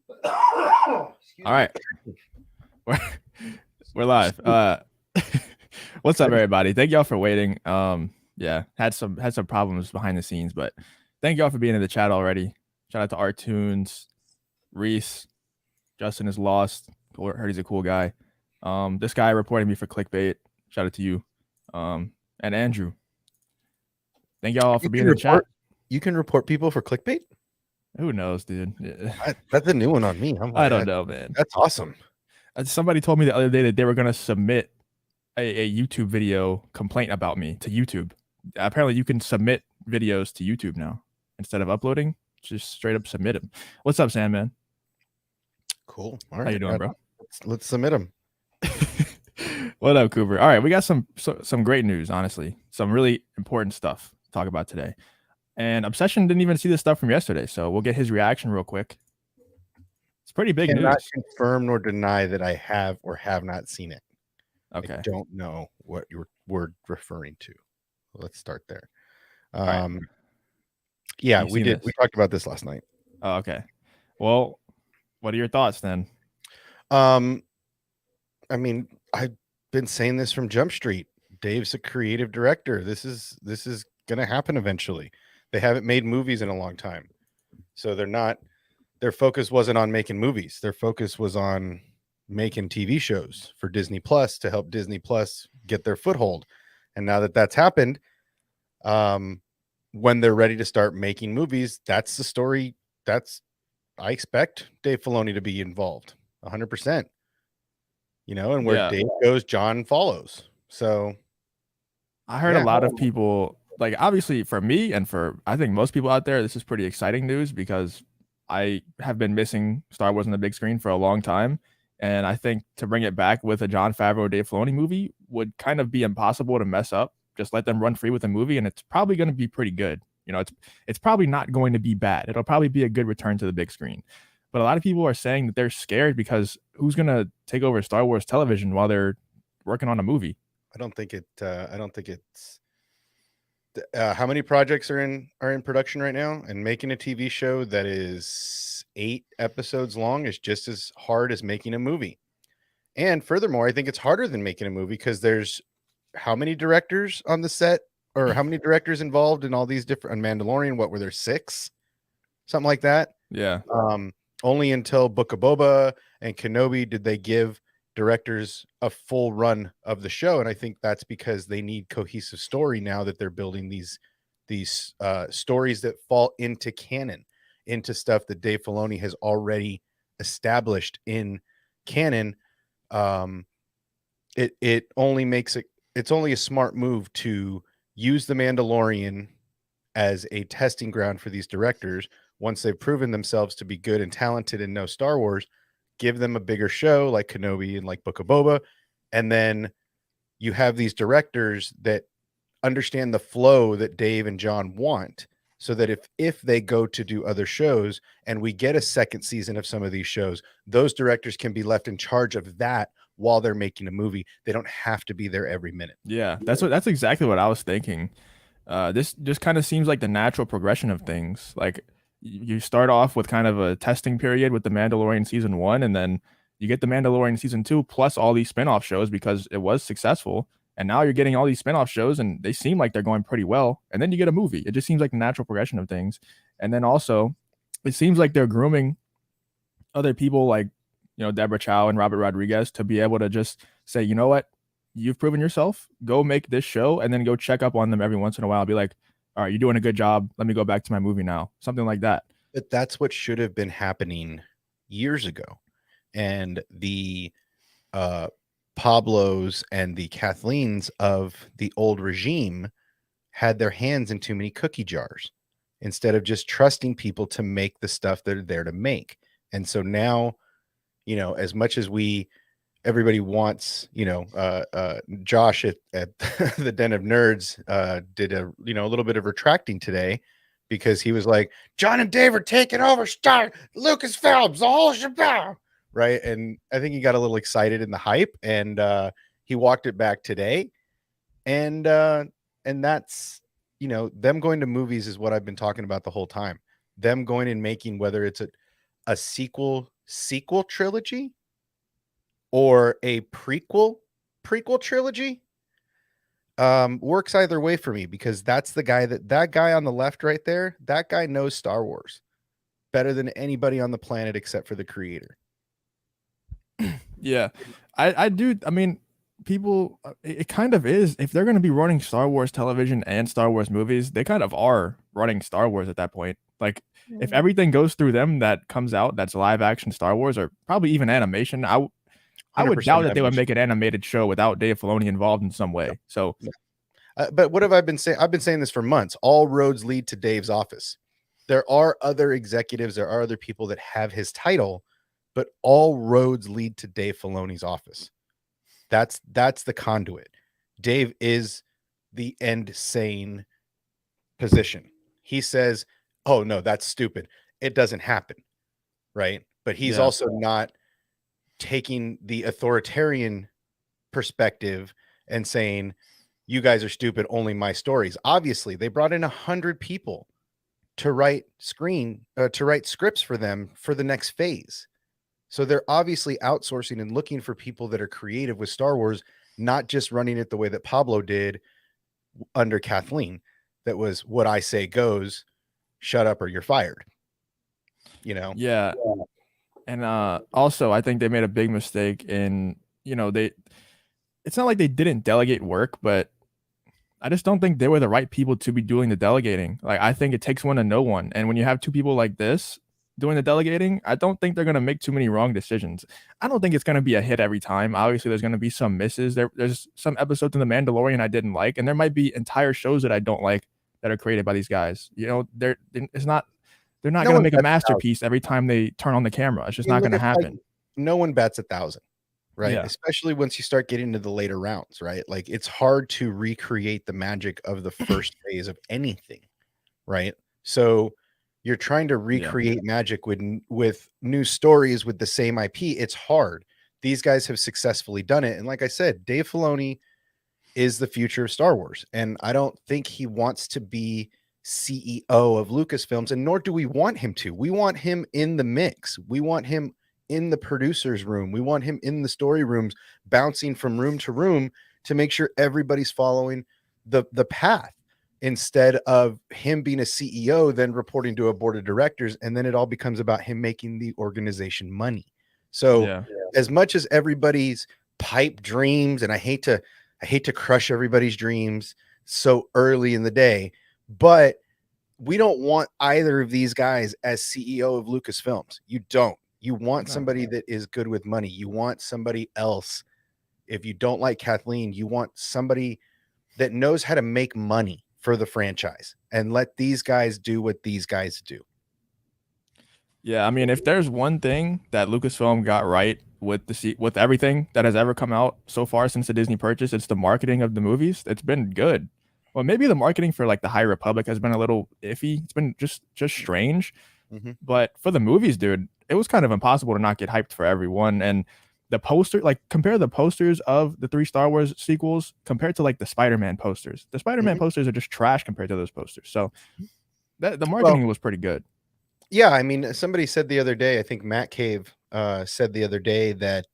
All right, we're, we're live. What's up, everybody? Thank y'all for waiting. Yeah, had some problems behind the scenes, but thank y'all for being in the chat already. Shout out to Artunes, Reese, Justin is lost. Heard he's a cool guy. This guy reporting me for clickbait. Shout out to you. And Andrew. Thank y'all for being in the chat. You can report people for clickbait? Who knows, dude? That's a new one on me. I don't know, man. That's awesome. Somebody told me the other day that they were going to submit a YouTube video complaint about me to YouTube. Apparently, you can submit videos to YouTube now instead of uploading. Just straight up submit them. What's up, Sandman? Cool. All right. How you doing, bro? Let's submit them. What up, Cooper? All right, we got some great news. Honestly, some really important stuff to talk about today. And Obsession didn't even see this stuff from yesterday, so we'll get his reaction real quick. It's pretty big news. Cannot confirm nor deny that I have or have not seen it. Okay. I don't know what you were referring to. Let's start there. Right. Yeah, we did. We talked about this last night. Oh, okay. Well, what are your thoughts then? I mean, I've been saying this from Jump Street. Dave's a creative director. This is going to happen eventually. They haven't made movies in a long time. So their focus wasn't on making movies. Their focus was on making TV shows for Disney Plus to help Disney Plus get their foothold. And now that that's happened, when they're ready to start making movies, that's the story. I expect Dave Filoni to be involved 100%, and where Dave goes, Jon follows. So I heard a lot of people, like, obviously for me and for, I think most people out there, this is pretty exciting news because I have been missing Star Wars on the big screen for a long time. And I think to bring it back with a Jon Favreau, Dave Filoni movie would kind of be impossible to mess up. Just let them run free with the movie, and it's probably going to be pretty good. It's probably not going to be bad. It'll probably be a good return to the big screen. But a lot of people are saying that they're scared because who's going to take over Star Wars television while they're working on a movie? I don't think it's. How many projects are in production right now? And making a TV show that is 8 episodes long is just as hard as making a movie. And furthermore, I think it's harder than making a movie because there's how many directors on the set, or how many directors involved in all these different, on Mandalorian, what were there, 6? Something like that. Yeah. Only until Book of Boba and Kenobi did they give directors a full run of the show, and I think that's because they need cohesive story now that they're building these stories that fall into canon, into stuff that Dave Filoni has already established in canon. It only makes it. It's only a smart move to use the Mandalorian as a testing ground for these directors. Once they've proven themselves to be good and talented and know Star Wars, give them a bigger show like Kenobi and like Book of Boba. And then you have these directors that understand the flow that Dave and Jon want, so that if they go to do other shows and we get a second season of some of these shows, those directors can be left in charge of that while they're making a movie. They don't have to be there every minute. Yeah, that's exactly what I was thinking. This just kind of seems like the natural progression of things. Like, you start off with kind of a testing period with the Mandalorian season 1, and then you get the Mandalorian season 2 plus all these spinoff shows because it was successful. And now you're getting all these spinoff shows and they seem like they're going pretty well. And then you get a movie. It just seems like the natural progression of things. And then also it seems like they're grooming other people like, Deborah Chow and Robert Rodriguez to be able to just say, you know what, you've proven yourself, go make this show, and then go check up on them every once in a while. Be like, all right, you're doing a good job. Let me go back to my movie now. Something like that. But that's what should have been happening years ago. And the Pablos and the Kathleens of the old regime had their hands in too many cookie jars instead of just trusting people to make the stuff they're there to make. And so now, as much as everybody wants, Josh at the Den of Nerds did a little bit of retracting today, because he was like, Jon and Dave are taking over Star Lucasfilms, the whole shebang, right? And I think he got a little excited in the hype, and he walked it back today. And that's, them going to movies is what I've been talking about the whole time. Them going and making, whether it's a sequel sequel trilogy or a prequel trilogy, works either way for me, because that's the guy that guy on the left right there, that guy knows Star Wars better than anybody on the planet except for the creator. Yeah, I do. I mean, people, it kind of is. If they're going to be running Star Wars television and Star Wars movies, they kind of are running Star Wars at that point. Like, if everything goes through them that comes out that's live action Star Wars, or probably even animation, I would 100% doubt that they would animation. make an animated show without Dave Filoni involved in some way. So, But what have I been saying? I've been saying this for months. All roads lead to Dave's office. There are other executives, there are other people that have his title, but all roads lead to Dave Filoni's office. That's the conduit. Dave is the end sane position. He says, "Oh no, that's stupid. It doesn't happen." Right? But he's yeah, also not taking the authoritarian perspective and saying, "You guys are stupid, only my stories." Obviously, they brought in 100 people to write scripts for them for the next phase. So they're obviously outsourcing and looking for people that are creative with Star Wars, not just running it the way that Pablo did under Kathleen. That was what I say goes, shut up or you're fired. You know? yeah. And also, I think they made a big mistake in, they. It's not like they didn't delegate work, but I just don't think they were the right people to be doing the delegating. Like, I think it takes one to know one, and when you have two people like this doing the delegating, I don't think they're gonna make too many wrong decisions. I don't think it's gonna be a hit every time. Obviously, there's gonna be some misses. There's some episodes in The Mandalorian I didn't like, and there might be entire shows that I don't like that are created by these guys. It's not. They're not No gonna one make a bets 1,000. masterpiece every time they turn on the camera. It's just I mean, not look gonna at fight. happen. No one bets 1,000, right? Yeah, Especially once you start getting into the later rounds, right? Like, it's hard to recreate the magic of the first phase of anything, right? So you're trying to yeah, recreate magic with new stories with the same IP. It's hard. These guys have successfully done it, and like I said, Dave Filoni is the future of Star Wars, and I don't think he wants to be CEO of Lucasfilms, and nor do we want him to. We want him in the mix. We want him in the producer's room. We want him in the story rooms, bouncing from room to room to make sure everybody's following the path, instead of him being a CEO, then reporting to a board of directors, and then it all becomes about him making the organization money. So yeah, as much as everybody's pipe dreams, and I hate to crush everybody's dreams so early in the day, but we don't want either of these guys as CEO of Lucasfilms. You don't. You want no, somebody that is good with money. You want somebody else. If you don't like Kathleen, you want somebody that knows how to make money for the franchise, and let these guys do what these guys do. yeah. I mean, if there's one thing that Lucasfilm got right with with everything that has ever come out so far since the Disney purchase, it's the marketing of the movies. It's been good. Well, maybe the marketing for like the High Republic has been a little iffy. It's been just strange. Mhm. But for the movies, dude, it was kind of impossible to not get hyped for everyone. And the poster, like, compare the posters of the three Star Wars sequels compared to like the Spider-Man posters. The Spider-Man Mhm. posters are just trash compared to those posters. So the Well, marketing was pretty good. yeah, I mean, somebody said the other day, I think Matt Cave said the other day that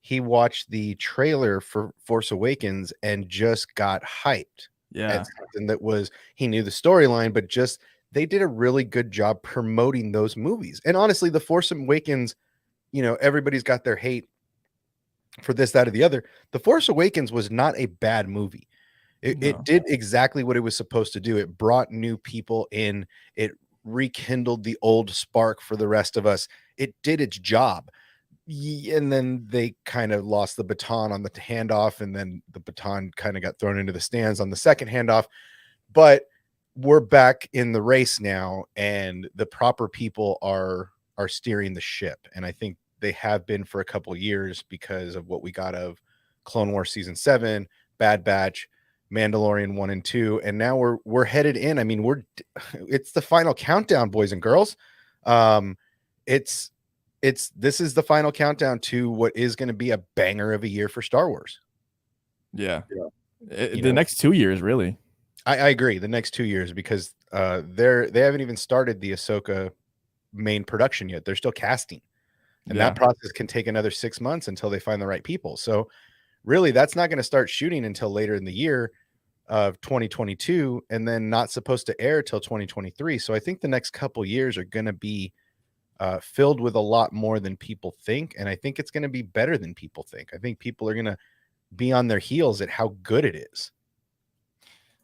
he watched the trailer for Force Awakens and just got hyped at Yeah. something that was, he knew the storyline, but just they did a really good job promoting those movies. And honestly, the Force Awakens, everybody's got their hate for this, that, or the other. The Force Awakens was not a bad movie. It No. did exactly what it was supposed to do. It brought new people in. It rekindled the old spark for the rest of us. It did its job. And then they kind of lost the baton on the handoff, and then the baton kind of got thrown into the stands on the second handoff. But we're back in the race now, and the proper people are steering the ship. And I think they have been for a couple years, because of what we got of Clone Wars season 7, Bad Batch, Mandalorian 1 and 2, and now we're headed in. I mean, it's the final countdown, boys and girls. Um, it's this is the final countdown to what is going to be a banger of a year for Star Wars. Yeah. You The know, next 2 years, really. I agree. The next 2 years, because they haven't even started the Ahsoka main production yet. They're still casting. And Yeah. that process can take another 6 months until they find the right people. So really, that's not going to start shooting until later in the year of 2022, and then not supposed to air till 2023. So I think the next couple years are going to be filled with a lot more than people think. And I think it's going to be better than people think. I think people are going to be on their heels at how good it is.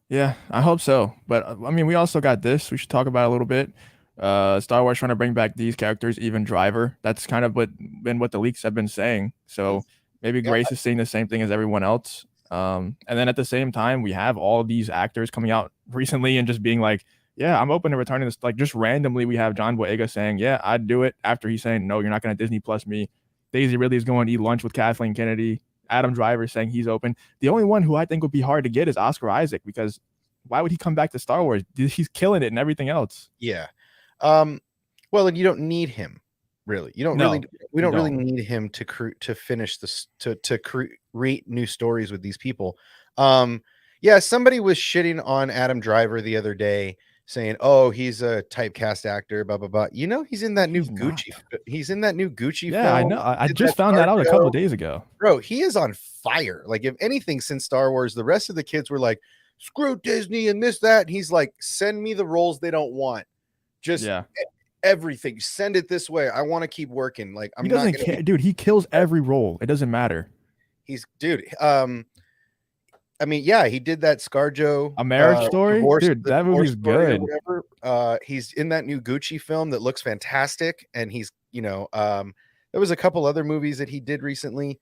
Yeah, I hope so. But I mean, we also got this. We should talk about it a little bit. Star Wars trying to bring back these characters, even Driver. That's kind of what the leaks have been saying. So maybe Yeah. Grace is seeing the same thing as everyone else. And then at the same time, we have all these actors coming out recently and just being like, "Yeah, I'm open to returning this." Like just randomly, we have John Boyega saying, "Yeah, I'd do it." After he's saying, "No, you're not going to Disney Plus me." Daisy Ridley is going to eat lunch with Kathleen Kennedy. Adam Driver saying he's open. The only one who I think would be hard to get is Oscar Isaac, because why would he come back to Star Wars? He's killing it and everything else. Yeah. Well, and you don't need him, really. You don't really. We don't really need him to finish this to create new stories with these people. Yeah, somebody was shitting on Adam Driver the other day, saying, "Oh, he's a typecast actor." Blah blah blah. You know, he's in that new Gucci. He's in that new Gucci. Yeah, film. I know. I just found that out a couple of days ago. Bro, he is on fire. Like, if anything, since Star Wars, the rest of the kids were like, "Screw Disney and this that." And he's like, "Send me the roles they don't want. Just everything. Send it this way. I want to keep working." Like, he doesn't care, dude. He kills every role. It doesn't matter. Dude. I mean, yeah, he did that ScarJo A Marriage Story, dude. That movie's good. He's in that new Gucci film that looks fantastic, and he's, there was a couple other movies that he did recently.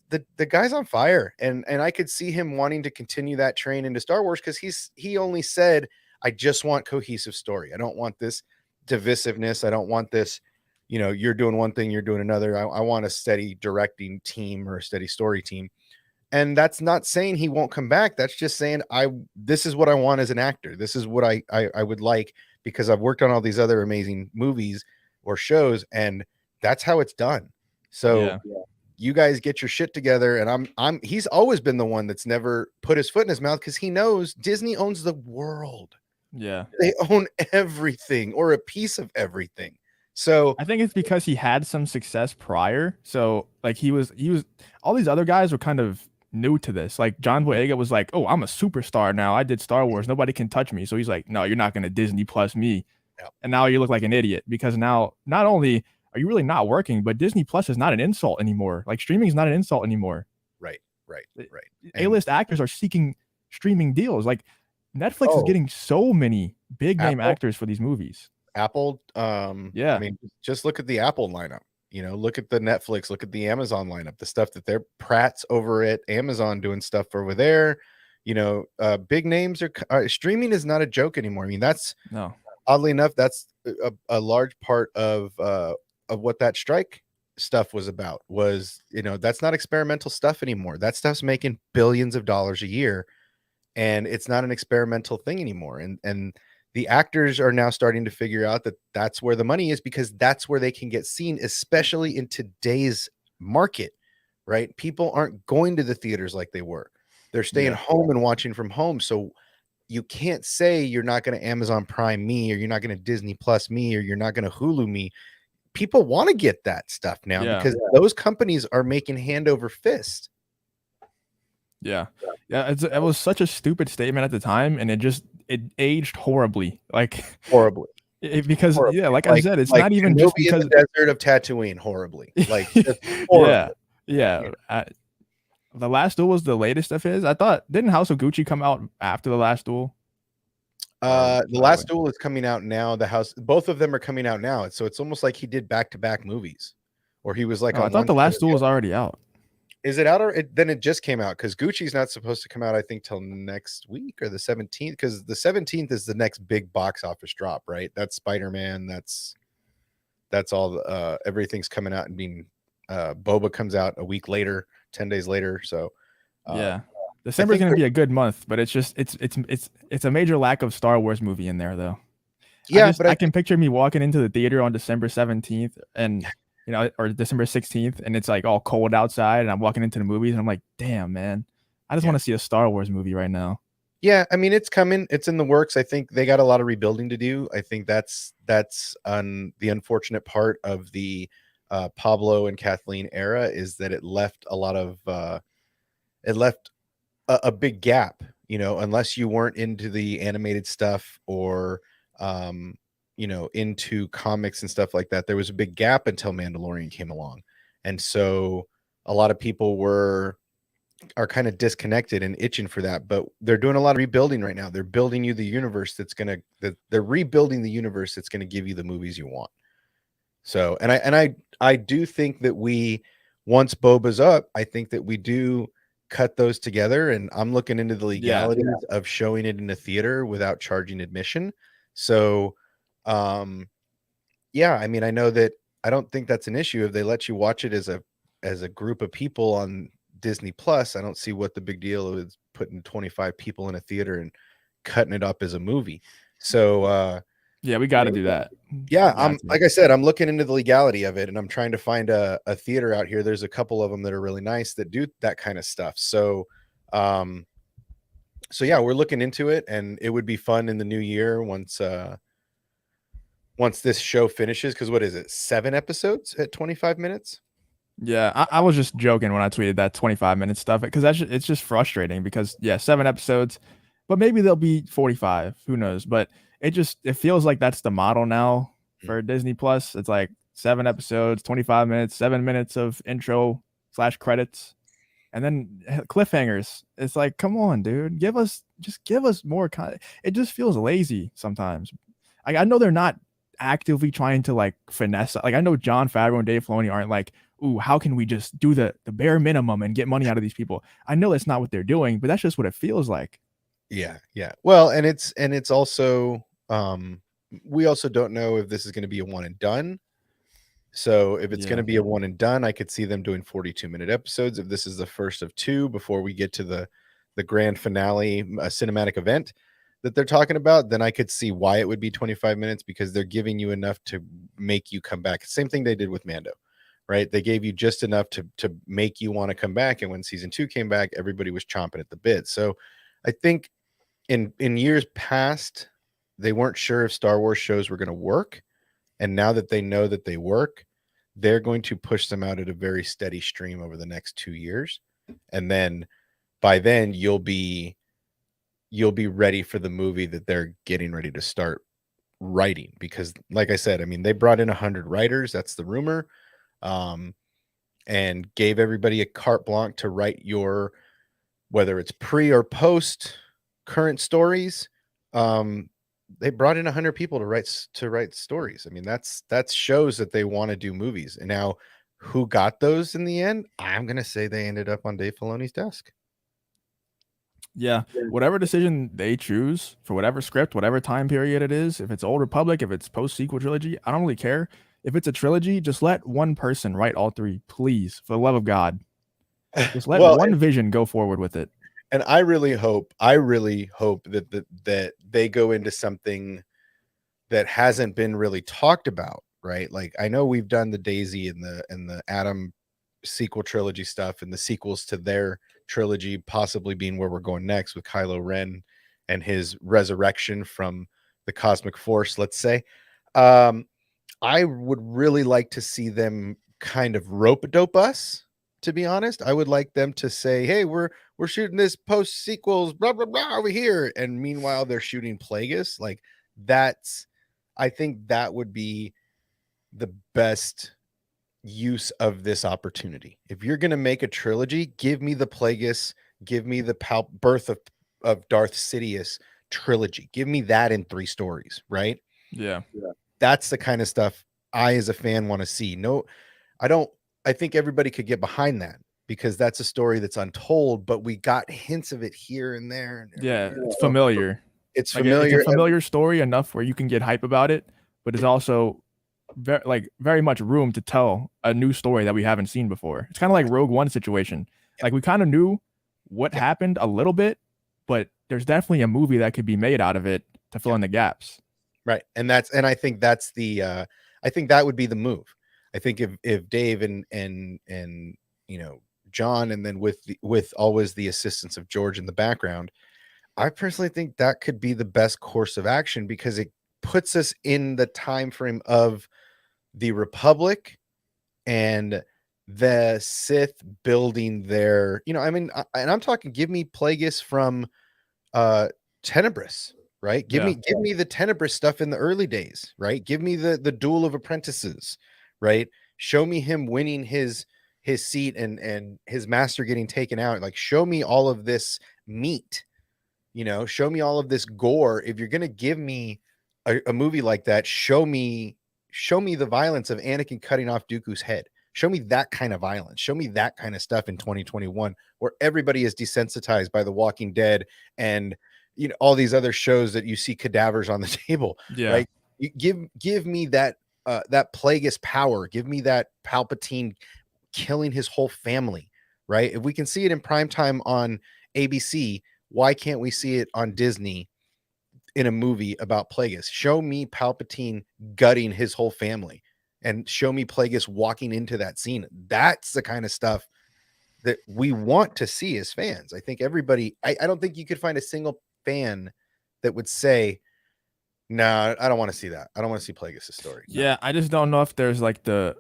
The guy's on fire, and I could see him wanting to continue that train into Star Wars, because he only said, "I just want cohesive story. I don't want this divisiveness. I don't want this, you're doing one thing, you're doing another. I want a steady directing team or a steady story team." And that's not saying he won't come back. That's just saying this is what I want as an actor. This is what I would like, because I've worked on all these other amazing movies or shows, and that's how it's done. So you guys get your shit together. And he's always been the one that's never put his foot in his mouth, because he knows Disney owns the world. Yeah. They own everything, or a piece of everything. So I think it's because he had some success prior. So like he was all these other guys were kind of new to this. Like John Boyega was like, "Oh, I'm a superstar now. I did Star Wars. Nobody can touch me." So he's like, "No, you're not going to Disney Plus me." Yeah. And now you look like an idiot, because now not only are you really not working, but Disney Plus is not an insult anymore. Like streaming is not an insult anymore. Right. A-list actors are seeking streaming deals. Like Netflix is getting so many big name actors for these movies. Apple, I mean, just look at the Apple lineup. Look at the Netflix, look at the Amazon lineup, the stuff that they're Pratt's over at Amazon doing stuff over there. Big names are streaming is not a joke anymore. I mean, that's oddly enough, that's a large part of what that strike stuff was about. Was, that's not experimental stuff anymore. That stuff's making billions of dollars a year, and it's not an experimental thing anymore. And the actors are now starting to figure out that that's where the money is, because that's where they can get seen, especially in today's market, right? People aren't going to the theaters like they were. They're staying home and watching from home. So you can't say you're not going to Amazon Prime me, or you're not going to Disney Plus me, or you're not going to Hulu me. People want to get that stuff now, because those companies are making hand over fist. Yeah. It was such a stupid statement at the time, and it aged horribly. Like horribly. Because like I said, it's not even just because in the desert of Tatooine. Horribly. Like horribly. The Last Duel was the latest of his. I thought, didn't House of Gucci come out after The Last Duel? The Last Duel is coming out now. Both of them are coming out now. So it's almost like he did back-to-back movies, or he was like, I thought The Last Duel was already out. Is it out, or then it just came out? Because Gucci's not supposed to come out, I think, till next week or the 17th. Because the 17th is the next big box office drop, right? That's Spider-Man. That's all. Everything's coming out and being. Boba comes out a week later, 10 days later. So December is going to be a good month, but it's a major lack of Star Wars movie in there, though. Yeah, I can picture me walking into the theater on December 17th and. Or December 16th, and it's like all cold outside, and I'm walking into the movies, and I'm like, damn, man, I just want to see a Star Wars movie right now. Yeah, I mean, it's coming. It's in the works. I think they got a lot of rebuilding to do. I think that's the unfortunate part of the Pablo and Kathleen era is that it left a lot of it left a big gap, you know, unless you weren't into the animated stuff or you know, into comics and stuff like that. There was a big gap until Mandalorian came along. And so a lot of people are kind of disconnected and itching for that, but they're doing a lot of rebuilding right now. They're building you the universe they're rebuilding the universe that's going to give you the movies you want. So, I do think that once Boba's up, I think that we do cut those together, and I'm looking into the legalities of showing it in a theater without charging admission. So, yeah, I mean, I know that I don't think that's an issue if they let you watch it as a group of people on Disney Plus. I don't see what the big deal is putting 25 people in a theater and cutting it up as a movie. So, yeah, we got to do that. yeah, like I said, I'm looking into the legality of it, and I'm trying to find a theater out here. There's a couple of them that are really nice that do that kind of stuff. So, so yeah, we're looking into it, and it would be fun in the new year once this show finishes. Because what is it, 7 episodes at 25 minutes? Yeah, I was just joking when I tweeted that 25-minute stuff because it's just frustrating because 7 episodes, but maybe they'll be 45. Who knows? But it feels like that's the model now for Disney Plus. It's like 7 episodes, 25 minutes, 7 minutes of intro / credits, and then cliffhangers. It's like, come on, dude, give us more content. It just feels lazy sometimes. I know they're not actively trying to like finesse. Like I know Jon Favreau and Dave Filoni aren't like, ooh, how can we just do the bare minimum and get money out of these people? I know that's not what they're doing, but that's just what it feels like. Yeah. Well, and it's also we also don't know if this is going to be a one and done. So if it's going to be a one and done, I could see them doing 42-minute episodes. If this is the first of 2 before we get to the grand finale, a cinematic event that they're talking about, then I could see why it would be 25 minutes because they're giving you enough to make you come back. Same thing they did with Mando, right? They gave you just enough to make you want to come back. And when season 2 came back, everybody was chomping at the bit. So I think in years past, they weren't sure if Star Wars shows were going to work. And now that they know that they work, they're going to push them out at a very steady stream over the next 2 years. And then by then you'll be ready for the movie that they're getting ready to start writing. Because like I said, I mean, they brought in 100 writers. That's the rumor. And gave everybody a carte blanche to write whether it's pre or post current stories. They brought in 100 people to write stories. I mean, that shows that they want to do movies. And now who got those in the end? I'm going to say they ended up on Dave Filoni's desk. Yeah, whatever decision they choose for whatever script, whatever time period it is, if it's Old Republic, if it's post-sequel trilogy, I don't really care. If it's a trilogy, just let one person write all 3, please, for the love of God. Just let one vision go forward with it. And I really hope that they go into something that hasn't been really talked about, right? Like I know we've done the Daisy and the Adam sequel trilogy stuff and the sequels to their trilogy possibly being where we're going next with Kylo Ren and his resurrection from the cosmic force, let's say. I would really like to see them kind of rope-a-dope us, to be honest. I would like them to say, hey, we're shooting this post sequels, blah, blah, blah, over here. And meanwhile, they're shooting Plagueis. Like I think that would be the best use of this opportunity. If you're going to make a trilogy, give me the Plagueis, give me the birth of Darth Sidious trilogy. Give me that in 3 stories, right? Yeah. That's the kind of stuff I, as a fan, want to see. No, I think everybody could get behind that because that's a story that's untold, but we got hints of it here and there. Yeah, it's familiar. It's familiar. It's a familiar story enough where you can get hype about it, but it's also very much room to tell a new story that we haven't seen before. It's kind of like Rogue One situation. Like we kind of knew what happened a little bit, but there's definitely a movie that could be made out of it to fill in the gaps. Right. And I think that's I think that would be the move. I think if Dave and you know, John, and then with always the assistance of George in the background, I personally think that could be the best course of action because it puts us in the time frame of the Republic and the Sith building their, I mean, and I'm talking, give me Plagueis from Tenebris, right? Give Yeah. me the Tenebris stuff in the early days, right? Give me the duel of apprentices, right? Show me him winning his seat and his master getting taken out. Like, show me all of this meat, show me all of this gore. If you're gonna give me a movie like that, show me the violence of Anakin cutting off Dooku's head. Show me that kind of violence. Show me that kind of stuff in 2021, where everybody is desensitized by The Walking Dead and all these other shows that you see cadavers on the table, Yeah. right? You give me that that Plagueis power. Give me that Palpatine killing his whole family, right? If we can see it in primetime on ABC, why can't we see it on Disney in a movie about Plagueis? Show me Palpatine gutting his whole family and show me Plagueis walking into that scene. That's the kind of stuff that we want to see as fans. I think everybody, I don't think you could find a single fan that would say, no, I don't want to see that. I don't want to see Plagueis' story. No. Yeah, I just don't know if there's like the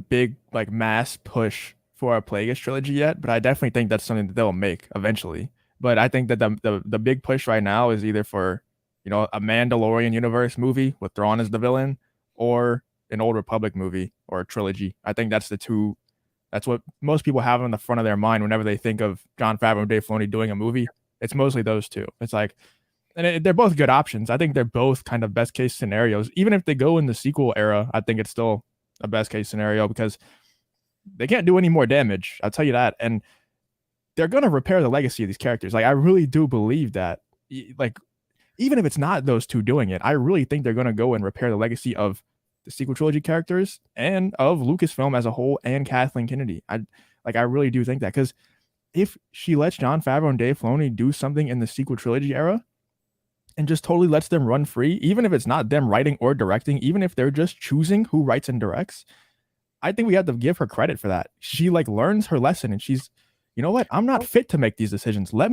big like mass push for a Plagueis trilogy yet, but I definitely think that's something that they'll make eventually. But I think that the big push right now is either for, a Mandalorian universe movie with Thrawn as the villain, or an Old Republic movie or a trilogy. I think that's the two. That's what most people have on the front of their mind whenever they think of Jon Favreau and Dave Filoni doing a movie. It's mostly those two. It's like, and they're both good options. I think they're both kind of best case scenarios. Even if they go in the sequel era, I think it's still a best case scenario because they can't do any more damage. I'll tell you that. And they're going to repair the legacy of these characters. Like, I really do believe that. Like, even if it's not those two doing it, I really think they're going to go and repair the legacy of the sequel trilogy characters and of Lucasfilm as a whole and Kathleen Kennedy. I really do think that, because if she lets Jon Favreau and Dave Filoni do something in the sequel trilogy era and just totally lets them run free, even if it's not them writing or directing, even if they're just choosing who writes and directs, I think we have to give her credit for that. She like learns her lesson and she's, you know what? I'm not fit to make these decisions. Like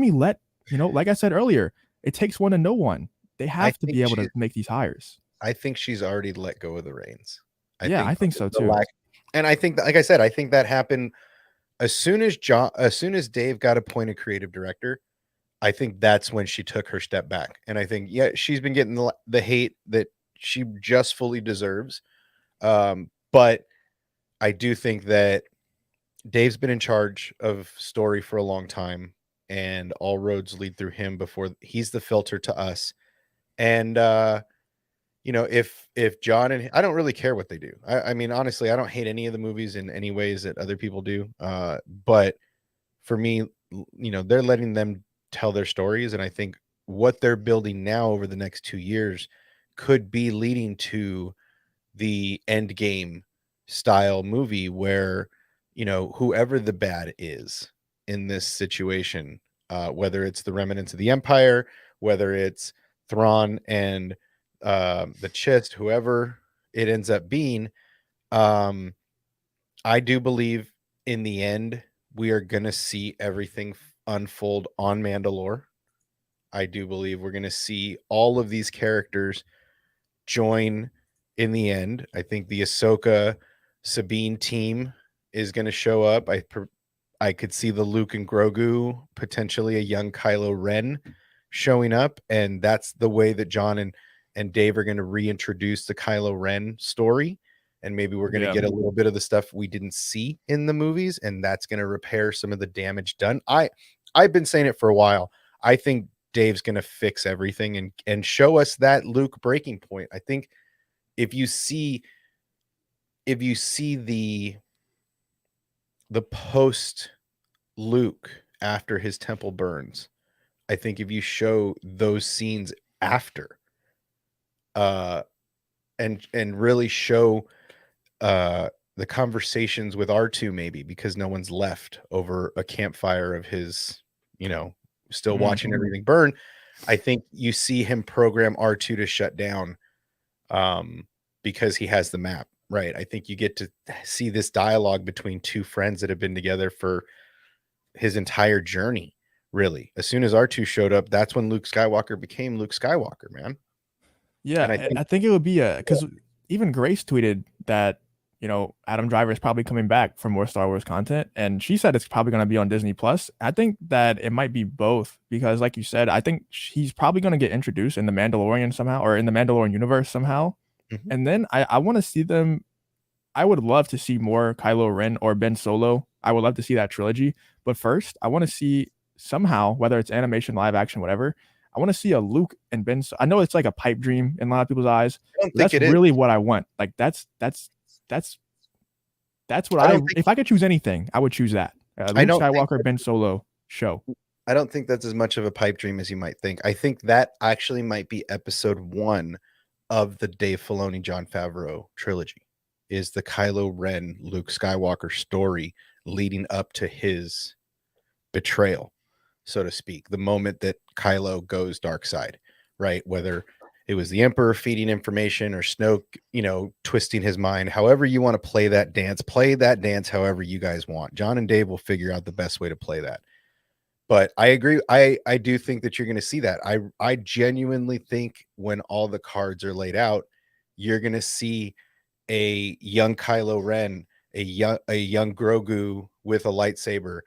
I said earlier, it takes one to know one. They have to be able to make these hires. I think she's already let go of the reins. I think so too. And I think, like I said, I think that happened as soon as Dave got appointed creative director. I think that's when she took her step back. And I think, she's been getting the hate that she just fully deserves. But I do think that Dave's been in charge of story for a long time, and all roads lead through him. Before he's the filter to us. And if John and I don't really care what they do. I mean, honestly, I don't hate any of the movies in any ways that other people do. But for me, they're letting them tell their stories, and I think what they're building now over the next 2 years could be leading to the end game style movie where whoever the bad is in this situation, whether it's the remnants of the Empire, whether it's Thrawn and the Chist, whoever it ends up being, I do believe in the end we are going to see everything unfold on Mandalore. I do believe we're going to see all of these characters join in the end. I think the Ahsoka Sabine team is going to show up. I could see the Luke and Grogu, potentially a young Kylo Ren showing up, and that's the way that John and Dave are going to reintroduce the Kylo Ren story. And maybe we're going to get a little bit of the stuff we didn't see in the movies, and that's going to repair some of the damage done. I've been saying it for a while. I think Dave's going to fix everything and show us that Luke breaking point. I think if you see the post Luke after his temple burns, I think if you show those scenes after, and really show the conversations with R2, maybe because no one's left over a campfire of his, still watching everything burn. I think you see him program R2 to shut down because he has the map, right? I think you get to see this dialogue between two friends that have been together for his entire journey. Really, as soon as R2 showed up, that's when Luke Skywalker became Luke Skywalker, man. Yeah, and I think it would be because even Grace tweeted that Adam Driver is probably coming back for more Star Wars content, and she said it's probably going to be on Disney Plus. I think that it might be both because, like you said, I think he's probably going to get introduced in the Mandalorian somehow, or in the Mandalorian universe somehow, Mhm. and then I want to see them. I would love to see more Kylo Ren or Ben Solo. I would love to see that trilogy, but first, I want to see somehow, whether it's animation, live action, whatever. I want to see a Luke and Ben. I know it's like a pipe dream in a lot of people's eyes, I don't but think that's it is. really what I want. Like that's that's what I don't think if I could choose anything, I would choose that. I Luke don't think Skywalker, Ben Solo show. I don't think that's as much of a pipe dream as you might think. I think that actually might be episode 1 of the Dave Filoni Jon Favreau trilogy. Is the Kylo Ren Luke Skywalker story leading up to his betrayal, so to speak, the moment that Kylo goes dark side, right? Whether it was the Emperor feeding information or Snoke, twisting his mind, however you want to play that dance however you guys want. John and Dave will figure out the best way to play that. But I agree. I do think that you're going to see that. I genuinely think when all the cards are laid out, you're going to see a young Kylo Ren, a young Grogu with a lightsaber,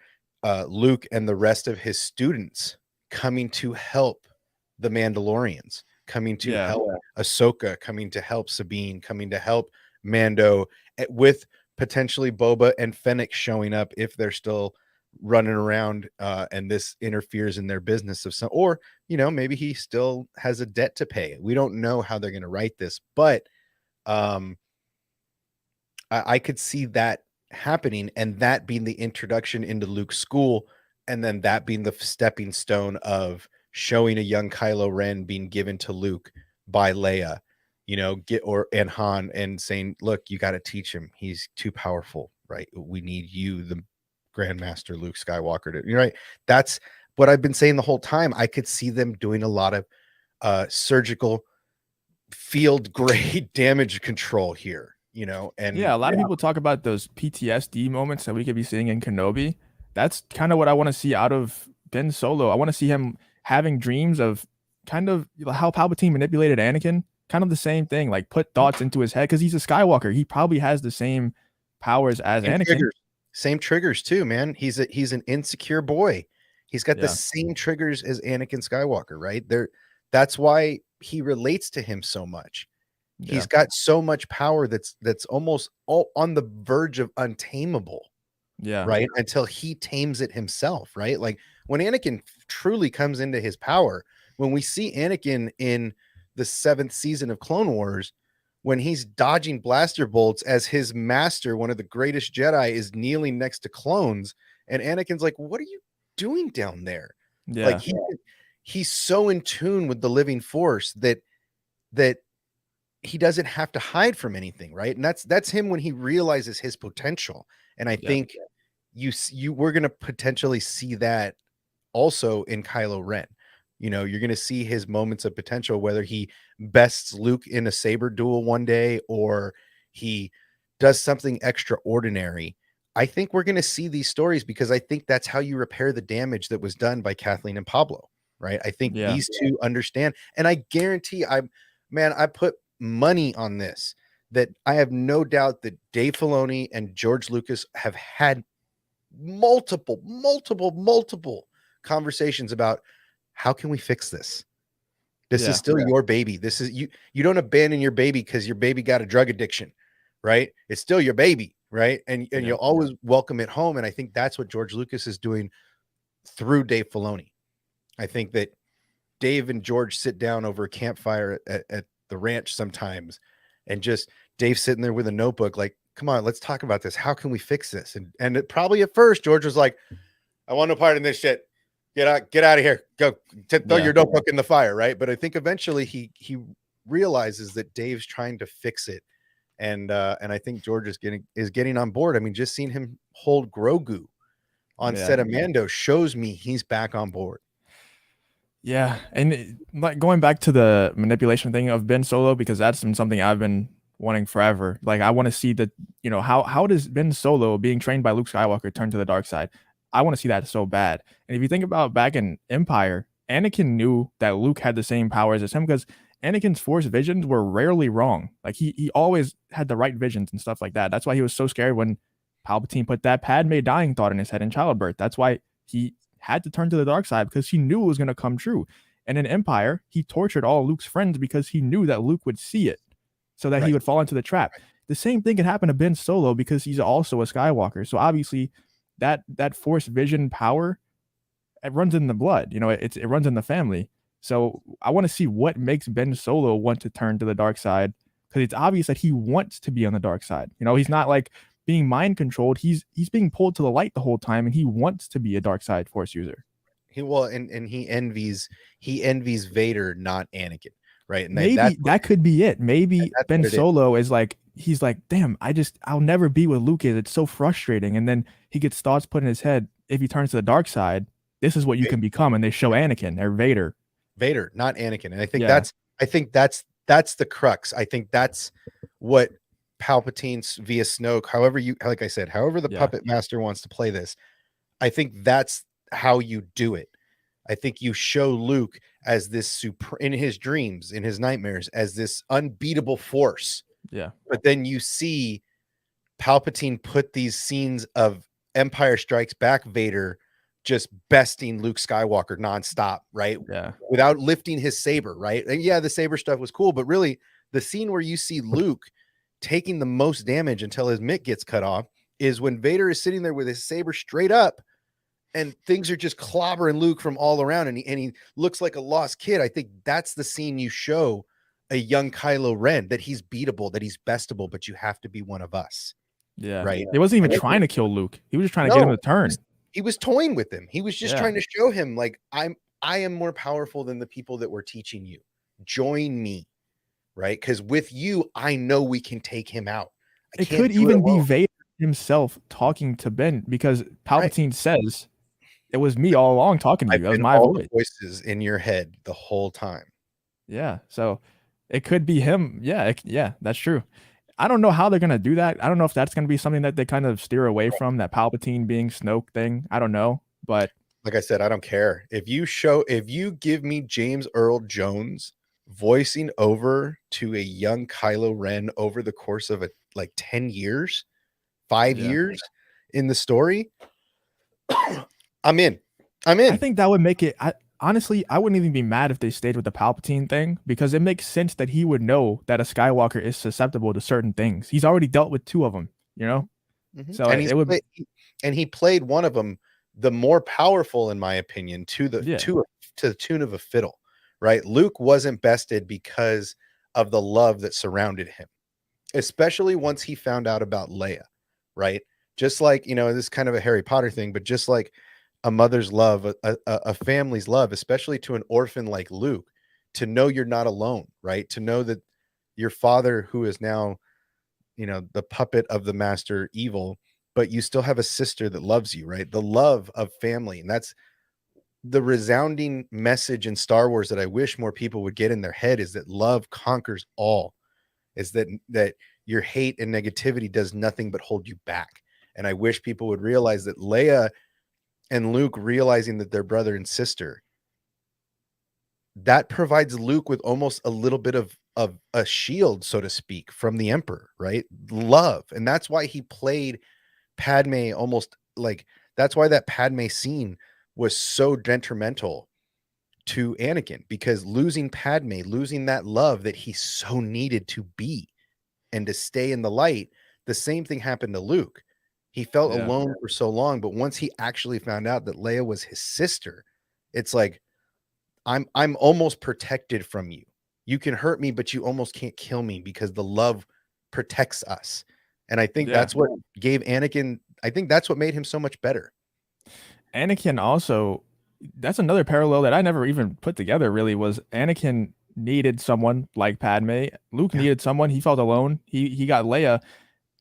Luke and the rest of his students coming to help the Mandalorians, coming to Yeah. help Ahsoka, coming to help Sabine, coming to help Mando, with potentially Boba and Fennec showing up if they're still running around, and this interferes in their business of some, or maybe he still has a debt to pay. We don't know how they're going to write this, but I could see that happening, and that being the introduction into Luke's school, and then that being the stepping stone of showing a young Kylo Ren being given to Luke by Leia, and Han, and saying, look, you got to teach him. He's too powerful, right? We need you, the Grandmaster Luke Skywalker, to, right? That's what I've been saying the whole time. I could see them doing a lot of surgical field grade damage control here, and Yeah, a lot of people talk about those PTSD moments that we could be seeing in Kenobi. That's kind of what I want to see out of Ben Solo. I want to see him having dreams of kind of how Palpatine manipulated Anakin, kind of the same thing, like put thoughts into his head because he's a Skywalker. He probably has the same powers as same Anakin. triggers, same triggers too, man. He's an insecure boy. He's got the Yeah. same triggers as Anakin Skywalker, right? That's why he relates to him so much. Yeah. He's got so much power that's almost all on the verge of untamable. Yeah. Right? Until he tames it himself, right? Like when Anakin truly comes into his power, when we see Anakin in the 7th season of Clone Wars, when he's dodging blaster bolts as his master, one of the greatest Jedi, is kneeling next to clones, and Anakin's like, what are you doing down there? Yeah. Like he's so in tune with the living force that he doesn't have to hide from anything, right? And that's him when he realizes his potential. And I think we're going to potentially see that also in Kylo Ren. You're going to see his moments of potential, whether he bests Luke in a saber duel one day or he does something extraordinary. I think we're going to see these stories because I think that's how you repair the damage that was done by Kathleen and Pablo, right? I think these two understand, and I guarantee I put money on this, that I have no doubt that Dave Filoni and George Lucas have had multiple conversations about how can we fix this. This is still your baby. This is you don't abandon your baby because your baby got a drug addiction, right? It's still your baby, right? And you'll always welcome it home. And I think that's what George Lucas is doing through Dave Filoni. I think that Dave and George sit down over a campfire at the ranch sometimes, and just Dave sitting there with a notebook, like, come on, let's talk about this. How can we fix this? And it probably at first George was like, I want no part in this shit. Get out of here. Go throw your notebook in the fire, right? But I think eventually he realizes that Dave's trying to fix it. And I think George is getting on board. I mean, just seeing him hold Grogu on set of Mando shows me he's back on board. Yeah, and like going back to the manipulation thing of Ben Solo, because that's been something I've been wanting forever. Like I want to see that, how does Ben Solo being trained by Luke Skywalker turn to the dark side? I want to see that so bad. And if you think about back in Empire, Anakin knew that Luke had the same powers as him because Anakin's Force visions were rarely wrong. Like he always had the right visions and stuff like that. That's why he was so scared when Palpatine put that Padme dying thought in his head in childbirth. That's why he had to turn to the dark side, because he knew it was going to come true. And in Empire, he tortured all Luke's friends because he knew that Luke would see it, so that he would fall into the trap. The same thing could happen to Ben Solo because he's also a Skywalker. So obviously, that Force vision power, it runs in the blood. You know, it runs in the family. So I want to see what makes Ben Solo want to turn to the dark side, because it's obvious that he wants to be on the dark side. You know, he's not like being mind controlled. He's being pulled to the light the whole time, and he wants to be a dark side Force user. He envies Vader, not Anakin, right? And maybe that could be it. Maybe Ben Solo is like, he's like, damn, I'll never be what Luke is. It's so frustrating. And then he gets thoughts put in his head. If he turns to the dark side, this is what you can become. And they show Anakin or Vader, not Anakin. And I think that's the crux. I think that's what Palpatine via Snoke, however the puppet master wants to play this. I think that's how you do it. I think you show Luke as this in his dreams, in his nightmares, as this unbeatable force. Yeah. But then you see Palpatine put these scenes of Empire Strikes Back Vader just besting Luke Skywalker nonstop, right? Yeah. Without lifting his saber, right? And yeah, the saber stuff was cool, but really the scene where you see Luke taking the most damage until his mitt gets cut off is when Vader is sitting there with his saber straight up and things are just clobbering Luke from all around, and he looks like a lost kid. I think that's the scene you show a young Kylo Ren, that he's beatable, that he's bestable, but you have to be one of us. Yeah. Right. He wasn't even trying to kill Luke. He was just trying to get him to turn. He was toying with him. He was just trying to show him, like, I am more powerful than the people that we're teaching you. Join me, right? Because with you, I know we can take him out. It could even be Vader himself talking to Ben, because Palpatine says, it was me all along talking to you. That was my voice. Voices in your head the whole time. Yeah. So it could be him. Yeah. That's true. I don't know how they're going to do that. I don't know if that's going to be something that they kind of steer away from, that Palpatine being Snoke thing. I don't know. But like I said, I don't care. If you give me James Earl Jones voicing over to a young Kylo Ren over the course of 10 years, 5 years in the story, I'm in. I think that would make it. Honestly, I wouldn't even be mad if they stayed with the Palpatine thing, because it makes sense that he would know that a Skywalker is susceptible to certain things. He's already dealt with 2 of them, you know? Mm-hmm. So and he played one of them, the more powerful, in my opinion, to the tune of a fiddle, right? Luke wasn't bested because of the love that surrounded him, especially once he found out about Leia, right? Just like, this is kind of a Harry Potter thing, but just like a mother's love, a family's love, especially to an orphan like Luke, to know you're not alone, right? To know that your father, who is now, the puppet of the master evil, but you still have a sister that loves you, right? The love of family. And that's the resounding message in Star Wars that I wish more people would get in their head, is that love conquers all, is that your hate and negativity does nothing but hold you back. And I wish people would realize that Leia and Luke realizing that they're brother and sister, that provides Luke with almost a little bit of a shield, so to speak, from the Emperor, right? Love. And that's why he played Padme almost like, that's why that Padme scene was so detrimental to Anakin, because losing Padme, losing that love that he so needed to be and to stay in the light, the same thing happened to Luke. He felt alone for so long, but once he actually found out that Leia was his sister, it's like, I'm almost protected from you. You can hurt me, but you almost can't kill me, because the love protects us. And I think that's what gave Anakin, I think that's what made him so much better. Anakin also, that's another parallel that I never even put together really, was Anakin needed someone like Padme. Luke needed someone. He felt alone. He got Leia.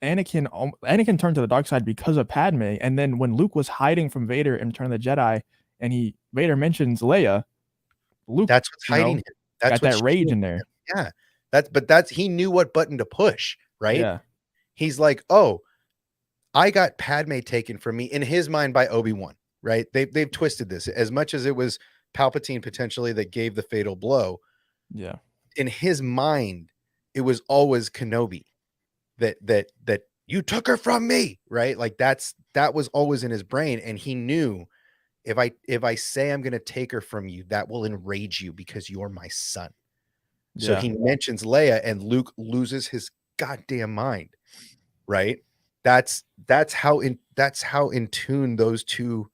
Anakin turned to the dark side because of Padme. And then when Luke was hiding from Vader in Return of the Jedi, and Vader mentions Leia, Luke, that's what's hiding him. That's got that rage in there. Yeah. He knew what button to push, right? Yeah. He's like, oh, I got Padme taken from me, in his mind, by Obi-Wan, right? They've twisted this as much as it was Palpatine potentially that gave the fatal blow. Yeah. in his mind, it was always Kenobi that you took her from me, right? Like that was always in his brain, and he knew if I say I'm going to take her from you, that will enrage you because you're my son. So Yeah. he mentions Leia, and Luke loses his goddamn mind, right? That's how in tune those two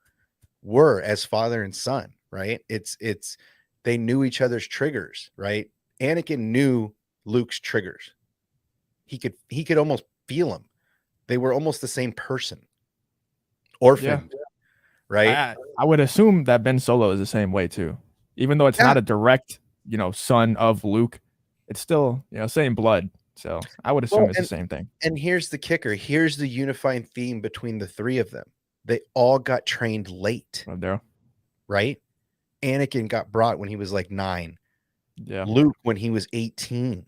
were as father and son, right? It's they knew each other's triggers, right? Anakin knew Luke's triggers. He could almost feel them. They were almost the same person. Orphaned, right? I would assume that Ben Solo is the same way too. Even though it's Yeah. not a direct, son of Luke, it's still, same blood. So I would assume Well, it's the same thing. and here's the kicker. Here's the unifying theme between the three of them. They all got trained late, Daryl. right? Anakin got brought when he was like 9. Yeah. Luke when he was 18.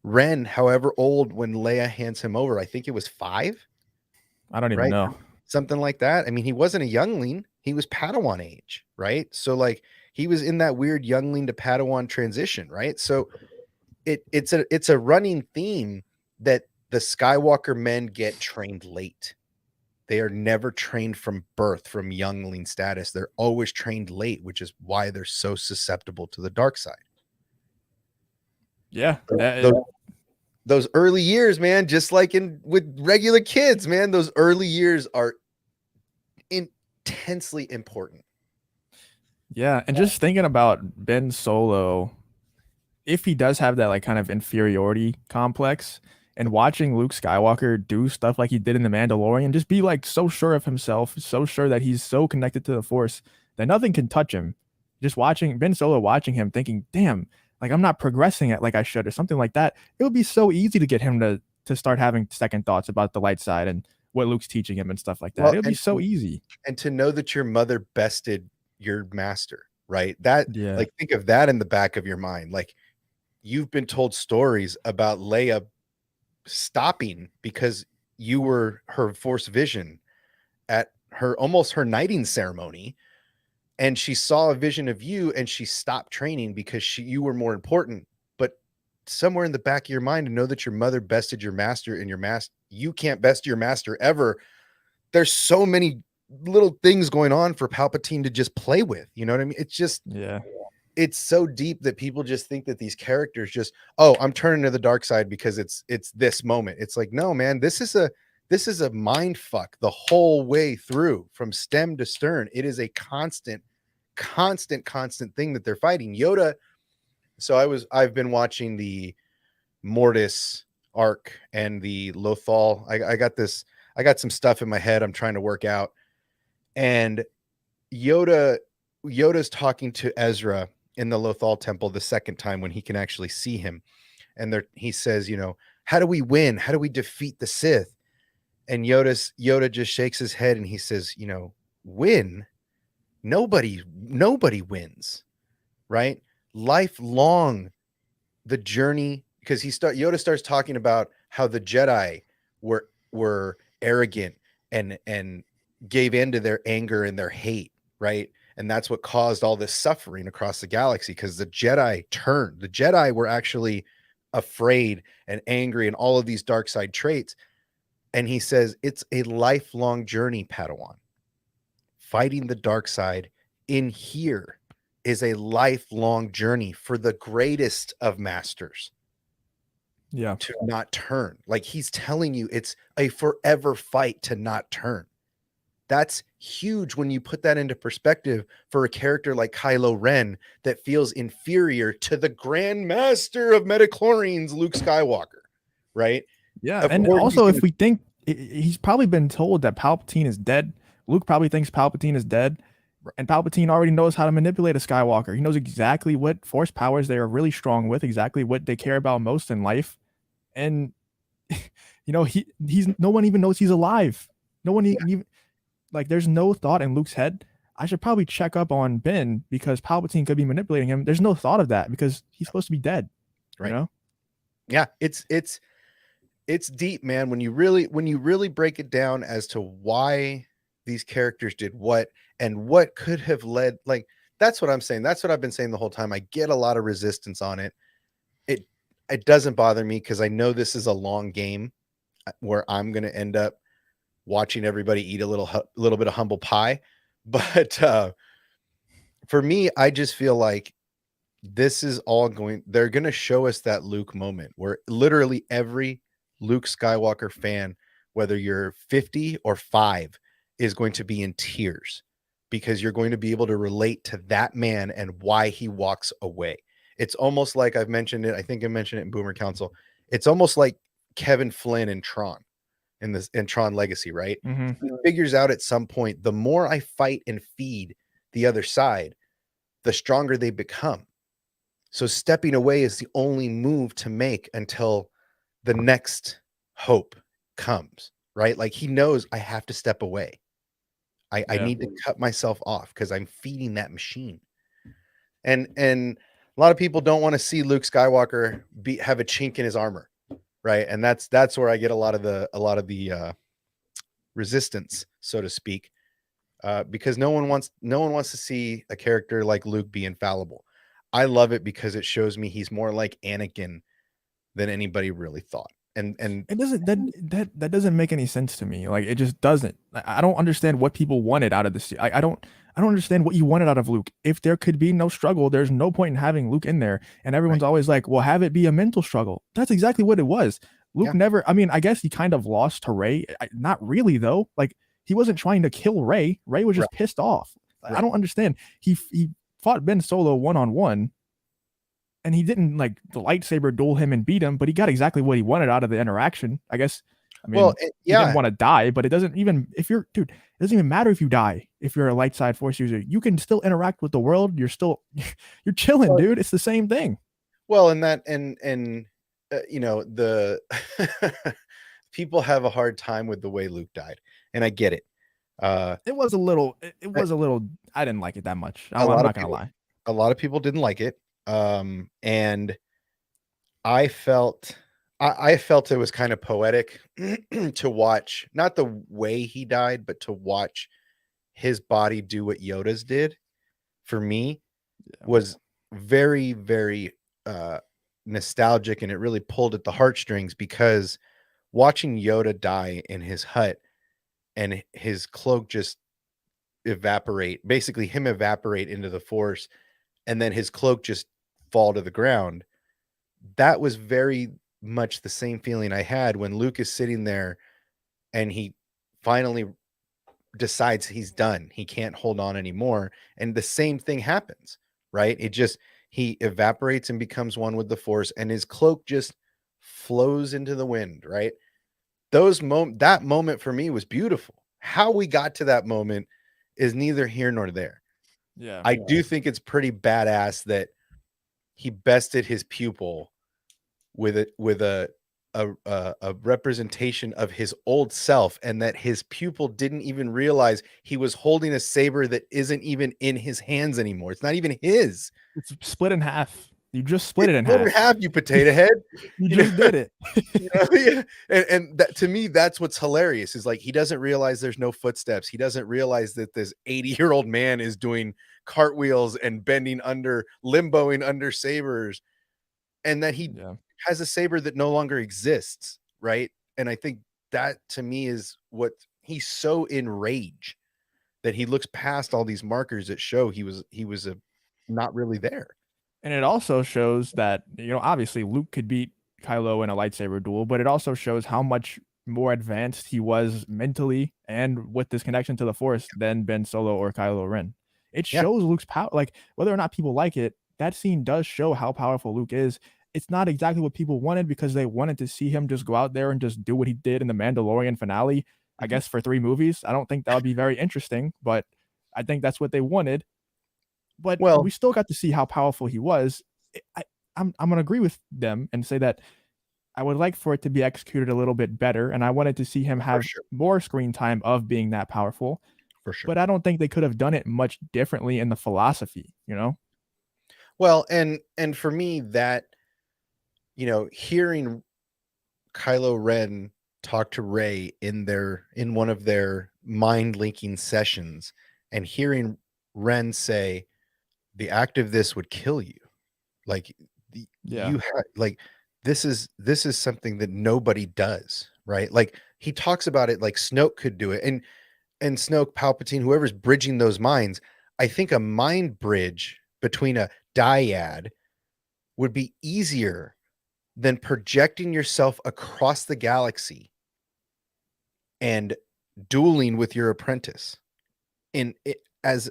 Ren, however old when Leia hands him over, I think it was 5. I don't even Right? know. Something like that. I mean, he wasn't a youngling. He was Padawan age, right? So like he was in that weird youngling to Padawan transition, right? So it's a running theme that the Skywalker men get trained late. They are never trained from birth, from youngling status. They're always trained late, which is why they're so susceptible to the dark side. Yeah. Those early years, man, just like with regular kids, man, those early years are intensely important. Yeah. And just thinking about Ben Solo, if he does have that like kind of inferiority complex, and watching Luke Skywalker do stuff like he did in The Mandalorian, just be like so sure of himself, so sure that he's so connected to the Force that nothing can touch him. Just watching Ben Solo, watching him, thinking, "Damn, like I'm not progressing it like I should," or something like that. It would be so easy to get him to start having second thoughts about the light side and what Luke's teaching him and stuff like that. Well, It would be so easy. And to know that your mother bested your master, right? That Yeah. like think of that in the back of your mind. Like you've been told stories about Leia stopping because you were her Force vision at almost her knighting ceremony, and she saw a vision of you and she stopped training because you were more important. But somewhere in the back of your mind, to know that your mother bested your master, and you can't best your master ever. There's so many little things going on for Palpatine to just play with. You know what I mean? It's just, Yeah. it's so deep that people just think that these characters just, oh, I'm turning to the dark side because it's this moment. It's like, no, man, this is a mind fuck the whole way through from stem to stern. It is a constant thing that they're fighting. Yoda. So I've been watching the Mortis arc and the Lothal. I got some stuff in my head I'm trying to work out. And Yoda's talking to Ezra in the Lothal temple the second time when he can actually see him. And he says, how do we win? How do we defeat the Sith? And Yoda just shakes his head and he says, win? Nobody wins, right? Lifelong, the journey, because Yoda starts talking about how the Jedi were arrogant and gave in to their anger and their hate, right? And that's what caused all this suffering across the galaxy, because the Jedi turned. The Jedi were actually afraid and angry and all of these dark side traits. And he says, it's a lifelong journey, Padawan. Fighting the dark side in here is a lifelong journey for the greatest of masters. Yeah. To not turn. Like he's telling you, it's a forever fight to not turn. That's huge when you put that into perspective for a character like Kylo Ren that feels inferior to the Grand Master of Metachlorines, Luke Skywalker, right? Yeah. And also, if we think he's probably been told that Palpatine is dead, Luke probably thinks Palpatine is dead. And Palpatine already knows how to manipulate a Skywalker. He knows exactly what Force powers they are really strong with, exactly what they care about most in life. And he's no one even knows he's alive. No one even like there's no thought in Luke's head. I should probably check up on Ben because Palpatine could be manipulating him. There's no thought of that because he's supposed to be dead. Right. Yeah, it's deep, man. When you really break it down as to why these characters did what and what could have led, like that's what I'm saying. That's what I've been saying the whole time. I get a lot of resistance on it. it it doesn't bother me because I know this is a long game where I'm going to end up watching everybody eat a little bit of humble pie. But for me, I just feel like this is all they're going to show us that Luke moment where literally every Luke Skywalker fan, whether you're 50 or 5, is going to be in tears because you're going to be able to relate to that man and why he walks away. It's almost like I've mentioned it. I think I mentioned it in Boomer Council. It's almost like Kevin Flynn in Tron in Tron Legacy, right? Mm-hmm. He figures out at some point, the more I fight and feed the other side, the stronger they become. So stepping away is the only move to make until the next hope comes, right? Like he knows I have to step away. I need to cut myself off because I'm feeding that machine. And a lot of people don't want to see Luke Skywalker have a chink in his armor, right? And that's where I get a lot of the resistance, so to speak, because no one wants to see a character like Luke be infallible. I love it because it shows me he's more like Anakin than anybody really thought. And It doesn't that doesn't make any sense to me. Like it just doesn't. I don't understand what people wanted out of this. I don't understand what you wanted out of Luke. If there could be no struggle, there's no point in having Luke in there. And everyone's right. always like, "Well, have it be a mental struggle." That's exactly what it was. Luke never. I mean, I guess he kind of lost to Rey. Not really though. Like he wasn't trying to kill Rey. Rey was just pissed off. I don't understand. He fought Ben Solo one-on-one. And he didn't like the lightsaber duel him and beat him, but he got exactly what he wanted out of the interaction. I guess. I mean, he didn't want to die, but it doesn't even if you're dude, it doesn't even matter if you die. If you're a light side force user, you can still interact with the world. You're still you're chilling, dude. It's the same thing. Well, and that and you know, the people have a hard time with the way Luke died, and I get it. It was a little. It was a little. I didn't like it that much. I'm not gonna lie. A lot of people didn't like it. And I felt it was kind of poetic to watch, not the way he died, but to watch his body do what Yoda's did. For me, was very, very nostalgic, and it really pulled at the heartstrings because watching Yoda die in his hut and his cloak just evaporate, basically him evaporate into the Force, and then his cloak just fall to the ground. That was very much the same feeling I had when Luke is sitting there and he finally decides he's done. He can't hold on anymore. And the same thing happens, right? He evaporates and becomes one with the Force, and his cloak just flows into the wind, right? That moment for me was beautiful. How we got to that moment is neither here nor there. Yeah. I do think it's pretty badass that he bested his pupil with a representation of his old self, and that his pupil didn't even realize he was holding a saber that isn't even in his hands anymore. It's not even his. It's split in half. You just split it in half. You potato head. You just did it. Yeah. And that, to me, that's what's hilarious is like he doesn't realize there's no footsteps. He doesn't realize that this 80-year-old man is doing cartwheels and limboing under sabers, and that he has a saber that no longer exists, right? And I think that to me is what he's so enraged that he looks past all these markers that show he was not really there. And it also shows that, obviously Luke could beat Kylo in a lightsaber duel, but it also shows how much more advanced he was mentally and with this connection to the Force than Ben Solo or Kylo Ren. It shows Luke's power. Like, whether or not people like it, that scene does show how powerful Luke is. It's not exactly what people wanted because they wanted to see him just go out there and just do what he did in the Mandalorian finale, I guess, for 3 movies. I don't think that would be very interesting, but I think that's what they wanted. But we still got to see how powerful he was. I'm going to agree with them and say that I would like for it to be executed a little bit better, and I wanted to see him have more screen time of being that powerful. For sure. But I don't think they could have done it much differently in the philosophy, Well, and for me that, hearing Kylo Ren talk to Rey in one of their mind linking sessions, and hearing Ren say, the act of this would kill you. Like Yeah. Like this is something that nobody does, right? Like he talks about it like Snoke could do it, and Snoke, Palpatine, whoever's bridging those minds. I think a mind bridge between a dyad would be easier than projecting yourself across the galaxy and dueling with your apprentice. And it, as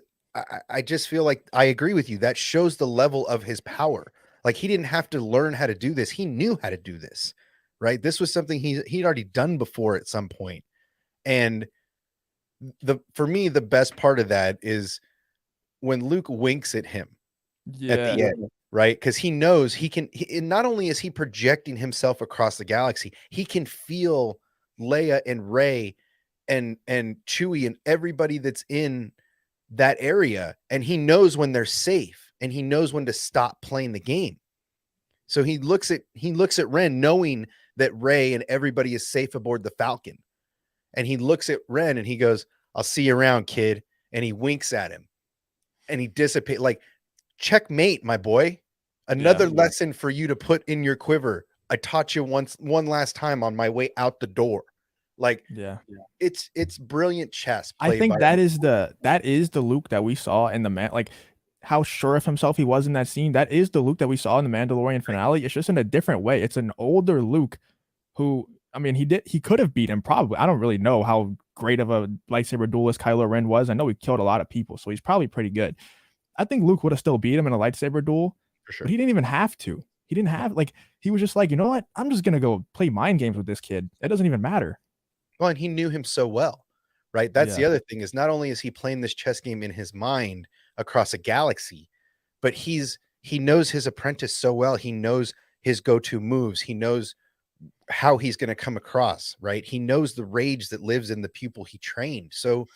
I just feel like I agree with you. That shows the level of his power. Like he didn't have to learn how to do this. He knew how to do this, right? This was something he'd already done before at some point. And for me, the best part of that is when Luke winks at him at Yeah. the end, right? Because he knows he can. Not only is he projecting himself across the galaxy, he can feel Leia and Rey and Chewie and everybody that's in that area, and he knows when they're safe, and he knows when to stop playing the game. So he looks at Ren, knowing that Rey and everybody is safe aboard the Falcon, and he looks at Ren and he goes, "I'll see you around, kid," and he winks at him, and he dissipates. Like, checkmate, my boy. Another lesson for you to put in your quiver. I taught you one last time on my way out the door. Like, it's brilliant chess. I think that is the Luke that we saw in the like how sure of himself he was in that scene. That is the Luke that we saw in the Mandalorian finale. It's just in a different way. It's an older Luke who, I mean, he could have beat him probably. I don't really know how great of a lightsaber duelist Kylo Ren was. I know he killed a lot of people, so he's probably pretty good. I think Luke would have still beat him in a lightsaber duel, for sure. But he didn't even have to. He didn't have, like, he was just like, you know what? I'm just gonna go play mind games with this kid. It doesn't even matter. Well, and he knew him so well, right? That's the other thing, is not only is he playing this chess game in his mind across a galaxy, but he knows his apprentice so well. He knows his go-to moves. He knows how he's going to come across, right? He knows the rage that lives in the pupil he trained. So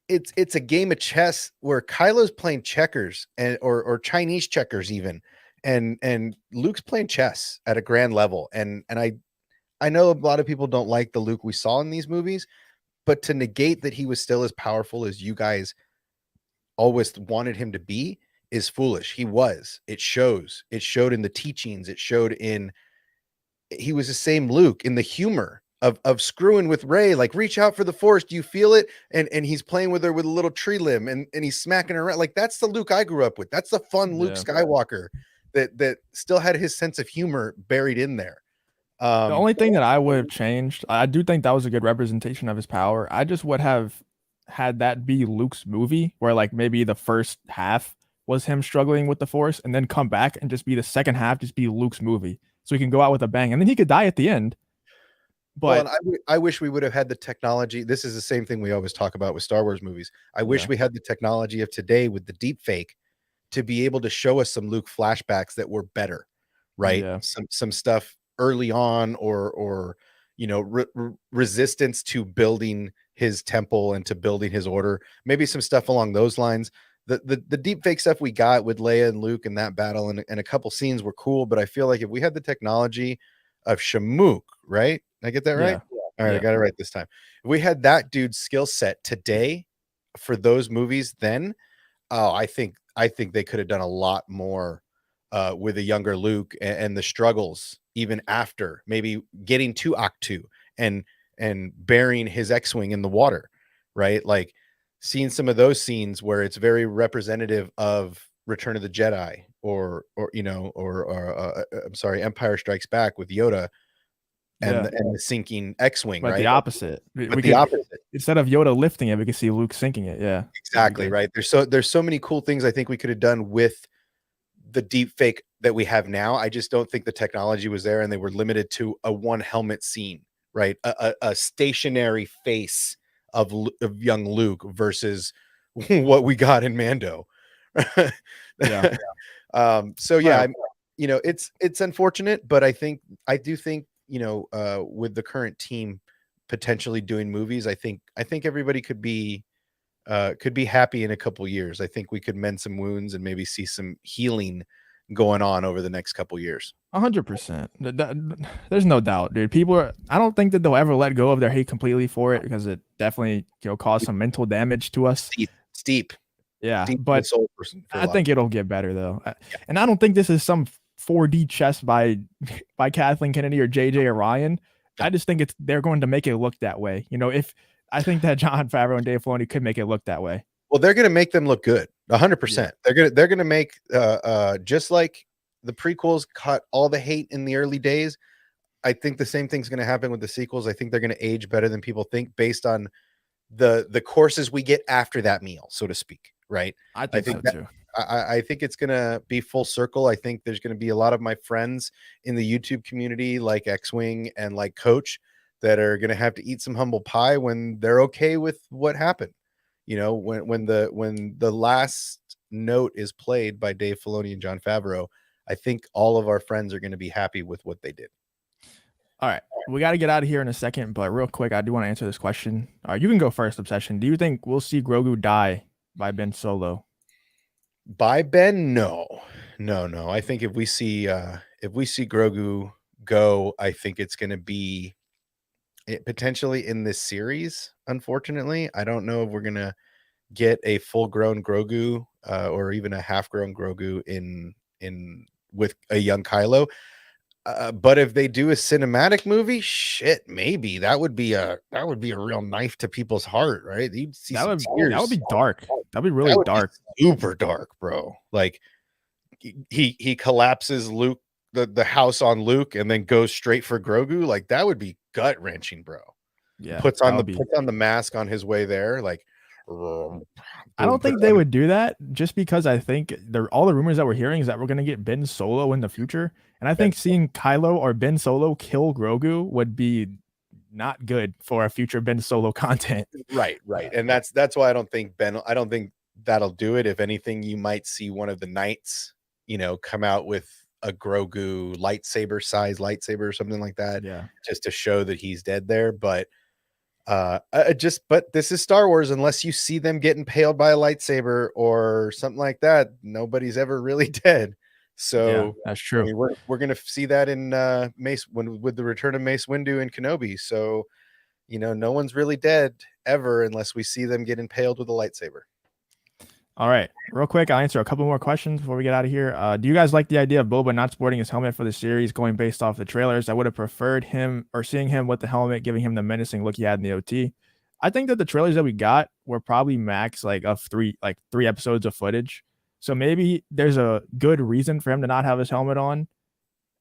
it's a game of chess where Kylo's playing checkers or Chinese checkers even, and Luke's playing chess at a grand level. And I know a lot of people don't like the Luke we saw in these movies, but to negate that he was still as powerful as you guys always wanted him to be is foolish. He was. It shows. It showed in the teachings. It showed in, he was the same Luke in the humor of screwing with Rey, like, reach out for the Force. Do you feel it? And he's playing with her with a little tree limb, and he's smacking her around. Like, that's the Luke I grew up with. That's the fun Luke Skywalker that still had his sense of humor buried in there. The only thing that I would have changed, I do think that was a good representation of his power. I just would have had that be Luke's movie, where like maybe the first half was him struggling with the Force, and then come back and just be the second half, just be Luke's movie, so he can go out with a bang, and then he could die at the end. But I wish we would have had the technology. This is the same thing we always talk about with Star Wars movies. I wish we had the technology of today with the deep fake to be able to show us some Luke flashbacks that were better, right? Yeah. Some stuff early on, or you know, resistance to building his temple and to building his order. Maybe some stuff along those lines. The deep fake stuff we got with Leia and Luke in that battle and a couple scenes were cool, but I feel like if we had the technology of Shamook, right? Did I get that right? All right, I got it right this time. If we had that dude's skill set today for those movies, then I think they could have done a lot more with a younger Luke and the struggles even after maybe getting to Octu and burying his X-wing in the water, right? Like, seeing some of those scenes where it's very representative of Return of the Jedi or you know, or I'm sorry, Empire Strikes Back with Yoda and the sinking X-wing, but right? the opposite. But the opposite. Instead of Yoda lifting it, we can see Luke sinking it. Yeah, exactly right. There's so many cool things I think we could have done with the deep fake that we have now. I just don't think the technology was there, and they were limited to a one helmet scene, right? A stationary face of young Luke versus what we got in Mando. Yeah. So yeah, you know, it's unfortunate, but I do think, you know, with the current team potentially doing movies, I think everybody could be happy in a couple years. I think we could mend some wounds and maybe see some healing going on over the next couple years. 100%. There's no doubt, dude. I don't think that they'll ever let go of their hate completely for it, because it definitely, you know, caused some mental damage to us. Steep. Yeah, Steep but soul person I think it'll get better though. And I don't think this is some 4D chess by Kathleen Kennedy or JJ Orion. I just think they're going to make it look that way. If I think that Jon Favreau and Dave Filoni could make it look that way. Well, they're going to make them look good, 100%. Yeah. They're going to make just like the prequels caught all the hate in the early days. I think the same thing's going to happen with the sequels. I think they're going to age better than people think based on the courses we get after that meal, so to speak. Right? I think so too. I think it's going to be full circle. I think there's going to be a lot of my friends in the YouTube community, like X-Wing and like Coach, that are going to have to eat some humble pie when they're okay with what happened. When the last note is played by Dave Filoni and Jon Favreau, I think all of our friends are going to be happy with what they did. All right, we got to get out of here in a second, but real quick, I do want to answer this question. All right, you can go first, Obsession. Do you think we'll see Grogu die by Ben Solo? By Ben? No. I think if we see Grogu go, I think it's going to be potentially in this series. Unfortunately, I don't know if we're going to get a full-grown Grogu or even a half-grown Grogu in with a young Kylo. But if they do a cinematic movie, shit, maybe that would be a real knife to people's heart, right? You'd see that would be dark. That'd be really dark. Super dark, bro. Like he collapses Luke, the house on Luke, and then goes straight for Grogu. Like that would be gut wrenching, bro. Yeah, puts on the mask on his way there. Like I don't think they would do that, just because I think all the rumors that we're hearing is that we're going to get Ben Solo in the future. And I think seeing Kylo or Ben Solo kill Grogu would be not good for a future Ben Solo content. Right. And that's why I don't think that'll do it. If anything, you might see one of the knights, come out with a Grogu lightsaber or something like that. Yeah. Just to show that he's dead there. But but this is Star Wars. Unless you see them get impaled by a lightsaber or something like that, nobody's ever really dead. So yeah, that's true. I mean, we're gonna see that in Mace with the return of Mace Windu and Kenobi. So no one's really dead ever unless we see them get impaled with a lightsaber. All right, real quick, I'll answer a couple more questions before we get out of here. Do you guys like the idea of Boba not sporting his helmet for the series, going based off the trailers? I would have preferred him or seeing him with the helmet, giving him the menacing look he had in the OT. I think that the trailers that we got were probably max of three episodes of footage. So maybe there's a good reason for him to not have his helmet on.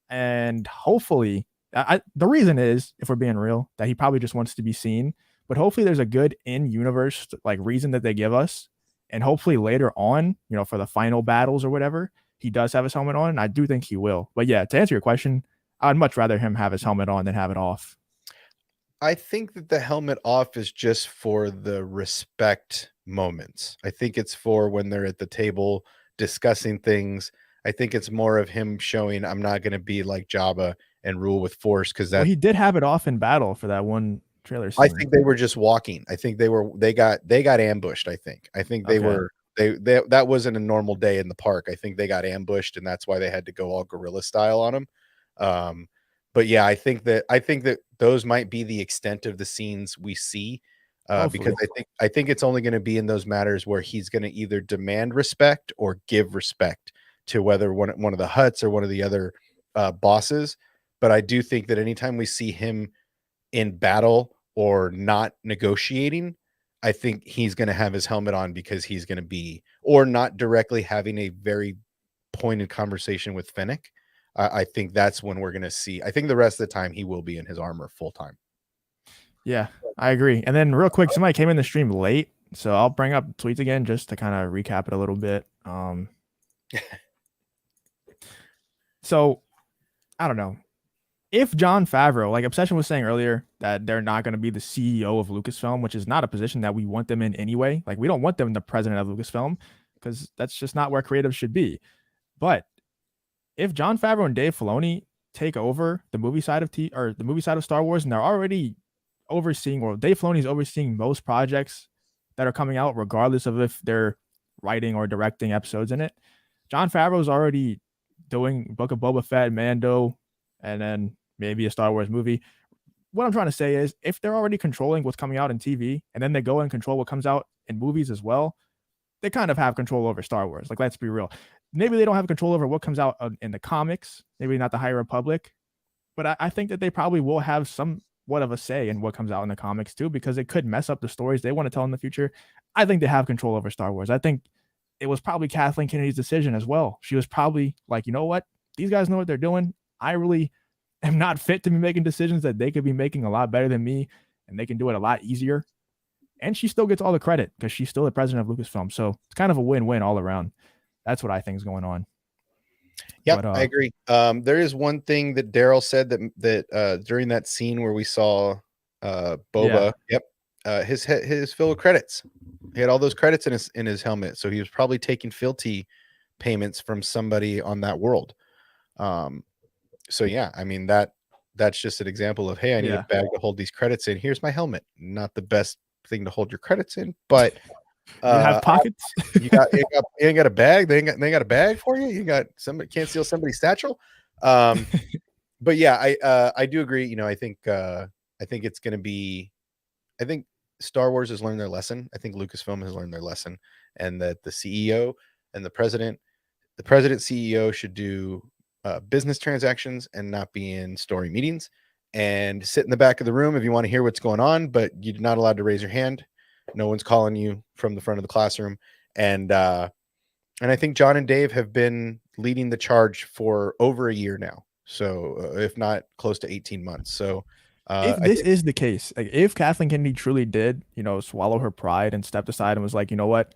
And hopefully, the reason is, if we're being real, that he probably just wants to be seen. But hopefully there's a good in-universe reason that they give us. And hopefully later on, for the final battles or whatever, he does have his helmet on. And I do think he will. But yeah, to answer your question, I'd much rather him have his helmet on than have it off. I think that the helmet off is just for the respect moments. I think it's for when they're at the table discussing things. I think it's more of him showing I'm not going to be like Jabba and rule with force, because he did have it off in battle for that one trailer scene. I think they were just walking. I think they got ambushed. I think that wasn't a normal day in the park. I think they got ambushed, and that's why they had to go all guerrilla style on him. But yeah, I think that those might be the extent of the scenes we see, because I think it's only going to be in those matters where he's going to either demand respect or give respect to whether one of the Hutts or one of the other bosses. But I do think that anytime we see him in battle or not negotiating, I think he's going to have his helmet on, because he's going to be, or not directly having a very pointed conversation with Fennec. I think that's when we're going to see. I think the rest of the time he will be in his armor full time. Yeah, I agree. And then real quick, somebody came in the stream late, so I'll bring up tweets again just to kind of recap it a little bit. So I don't know. If Jon Favreau, like Obsession was saying earlier, that they're not going to be the CEO of Lucasfilm, which is not a position that we want them in anyway. Like, we don't want them the president of Lucasfilm, because that's just not where creative should be. But if Jon Favreau and Dave Filoni take over the movie side of Star Wars, and they're already overseeing, or Dave Filoni is overseeing most projects that are coming out, regardless of if they're writing or directing episodes in it. Jon Favreau is already doing Book of Boba Fett, Mando, and then maybe a Star Wars movie. What I'm trying to say is, if they're already controlling what's coming out in TV, and then they go and control what comes out in movies as well, they kind of have control over Star Wars. Like, let's be real. maybe they don't have control over what comes out in the comics, maybe not the High Republic, but I think that they probably will have somewhat of a say in what comes out in the comics too, because it could mess up the stories they want to tell in the future. I think they have control over Star Wars. I think it was probably Kathleen Kennedy's decision as well. She was probably like, you know what? These guys know what they're doing. I really am not fit to be making decisions that they could be making a lot better than me, and they can do it a lot easier. And she still gets all the credit because she's still the president of Lucasfilm. So it's kind of a win-win all around. That's what I think is going on. Yep, I agree. There is one thing that Daryl said that during that scene where we saw Boba, his fill of credits. He had all those credits in his helmet, so he was probably taking fealty payments from somebody on that world. So yeah, I mean that's just an example of, hey, I need a bag to hold these credits in. Here's my helmet. Not the best thing to hold your credits in, but you have pockets. you ain't got a bag. They ain't got a bag for you. You got somebody can't steal somebody's satchel. But yeah, I do agree. You know, I think it's going to be. I think Star Wars has learned their lesson. I think Lucasfilm has learned their lesson, and that the CEO and the president CEO should do business transactions and not be in story meetings, and sit in the back of the room if you want to hear what's going on, but you're not allowed to raise your hand. No one's calling you from the front of the classroom. And I think John and Dave have been leading the charge for over a year now. So if not close to 18 months. So if this is the case, like if Kathleen Kennedy truly did, you know, swallow her pride and stepped aside and was like, you know what,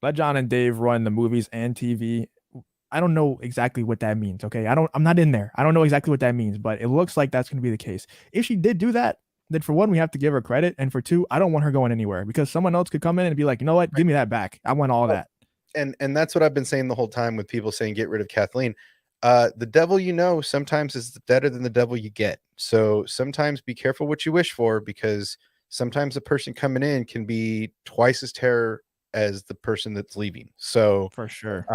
let John and Dave run the movies and TV. I don't know exactly what that means. Okay. I'm not in there. I don't know exactly what that means, but it looks like that's going to be the case. If she did do that, then for one, we have to give her credit. And for two, I don't want her going anywhere, because someone else could come in and be like, you know what, give me that back. I want all that. And that's what I've been saying the whole time with people saying, get rid of Kathleen. The devil, you know, sometimes is better than the devil you get. So sometimes be careful what you wish for, because sometimes the person coming in can be twice as terror as the person that's leaving. So for sure.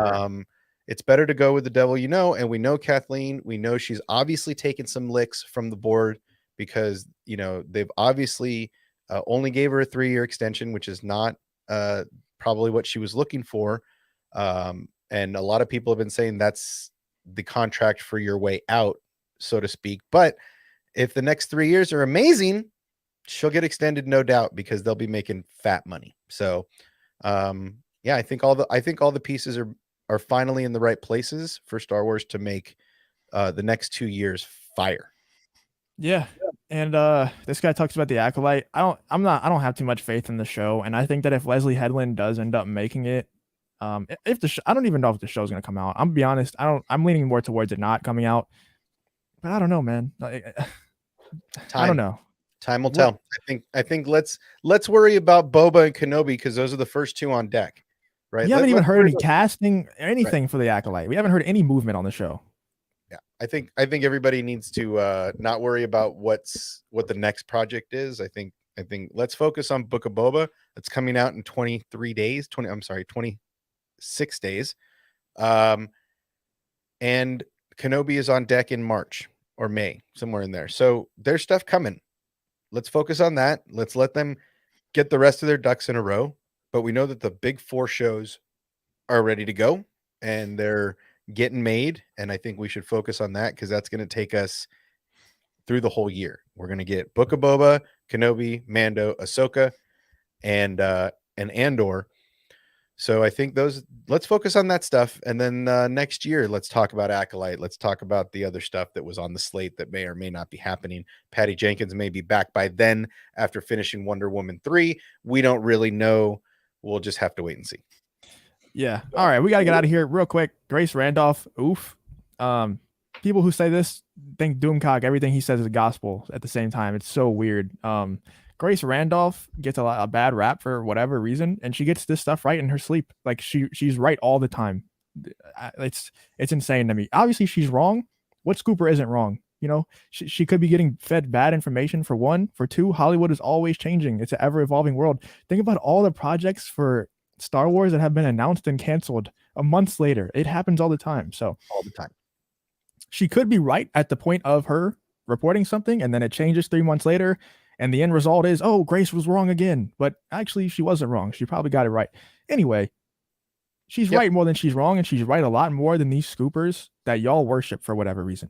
It's better to go with the devil, you know. And we know Kathleen, we know she's obviously taken some licks from the board, because, you know, they've obviously only gave her a 3-year extension, which is not probably what she was looking for. And a lot of people have been saying that's the contract for your way out, so to speak. But if the next 3 years are amazing, she'll get extended, no doubt, because they'll be making fat money. So yeah, I think all the pieces are finally in the right places for Star Wars to make the next 2 years fire. Yeah. And this guy talks about the Acolyte. I don't have too much faith in the show, and I think that if Leslie Headland does end up making it, if I don't even know if the show's going to come out. I'm gonna be honest, I'm leaning more towards it not coming out. But I don't know, man. I don't know. Time will tell. I think let's worry about Boba and Kenobi, because those are the first two on deck. Right? We haven't even heard any casting or anything for the Acolyte. We haven't heard any movement on the show. Yeah, I think everybody needs to not worry about what the next project is. I think let's focus on Book of Boba. That's coming out in 23 days. 26 days. And Kenobi is on deck in March or May, somewhere in there. So there's stuff coming. Let's focus on that. Let's let them get the rest of their ducks in a row. But we know that the big 4 shows are ready to go, and they're getting made. And I think we should focus on that, because that's going to take us through the whole year. We're going to get Book of Boba, Kenobi, Mando, Ahsoka, and Andor. So I think let's focus on that stuff. And then next year, let's talk about Acolyte. Let's talk about the other stuff that was on the slate that may or may not be happening. Patty Jenkins may be back by then after finishing Wonder Woman 3. We don't really know. We'll just have to wait and see. Yeah. All right. We got to get out of here real quick. Grace Randolph. Oof. People who say this think Doomcock, everything he says is gospel at the same time. It's so weird. Grace Randolph gets a bad rap for whatever reason, and she gets this stuff right in her sleep. Like she's right all the time. It's insane to me. Obviously she's wrong. What scooper isn't wrong? You know, she could be getting fed bad information, for one. For two, Hollywood is always changing. It's an ever evolving world. Think about all the projects for Star Wars that have been announced and canceled a month later. It happens all the time. So all the time. She could be right at the point of her reporting something, and then it changes 3 months later, and the end result is, oh, Grace was wrong again. But actually, she wasn't wrong. She probably got it right. Anyway, she's Yep. right more than she's wrong, and she's right a lot more than these scoopers that y'all worship for whatever reason.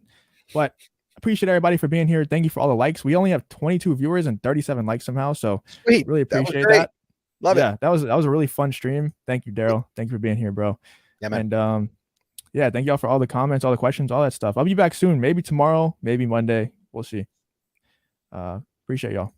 But appreciate everybody for being here. Thank you for all the likes. We only have 22 viewers and 37 likes somehow, so Sweet. really That was appreciate great. that. Love Yeah, it. that was a really fun stream. Thank you, Daryl. Thank you for being here, bro. Yeah, man. And yeah, thank y'all for all the comments, all the questions, all that stuff. I'll be back soon. Maybe tomorrow, maybe Monday. We'll see. Appreciate y'all.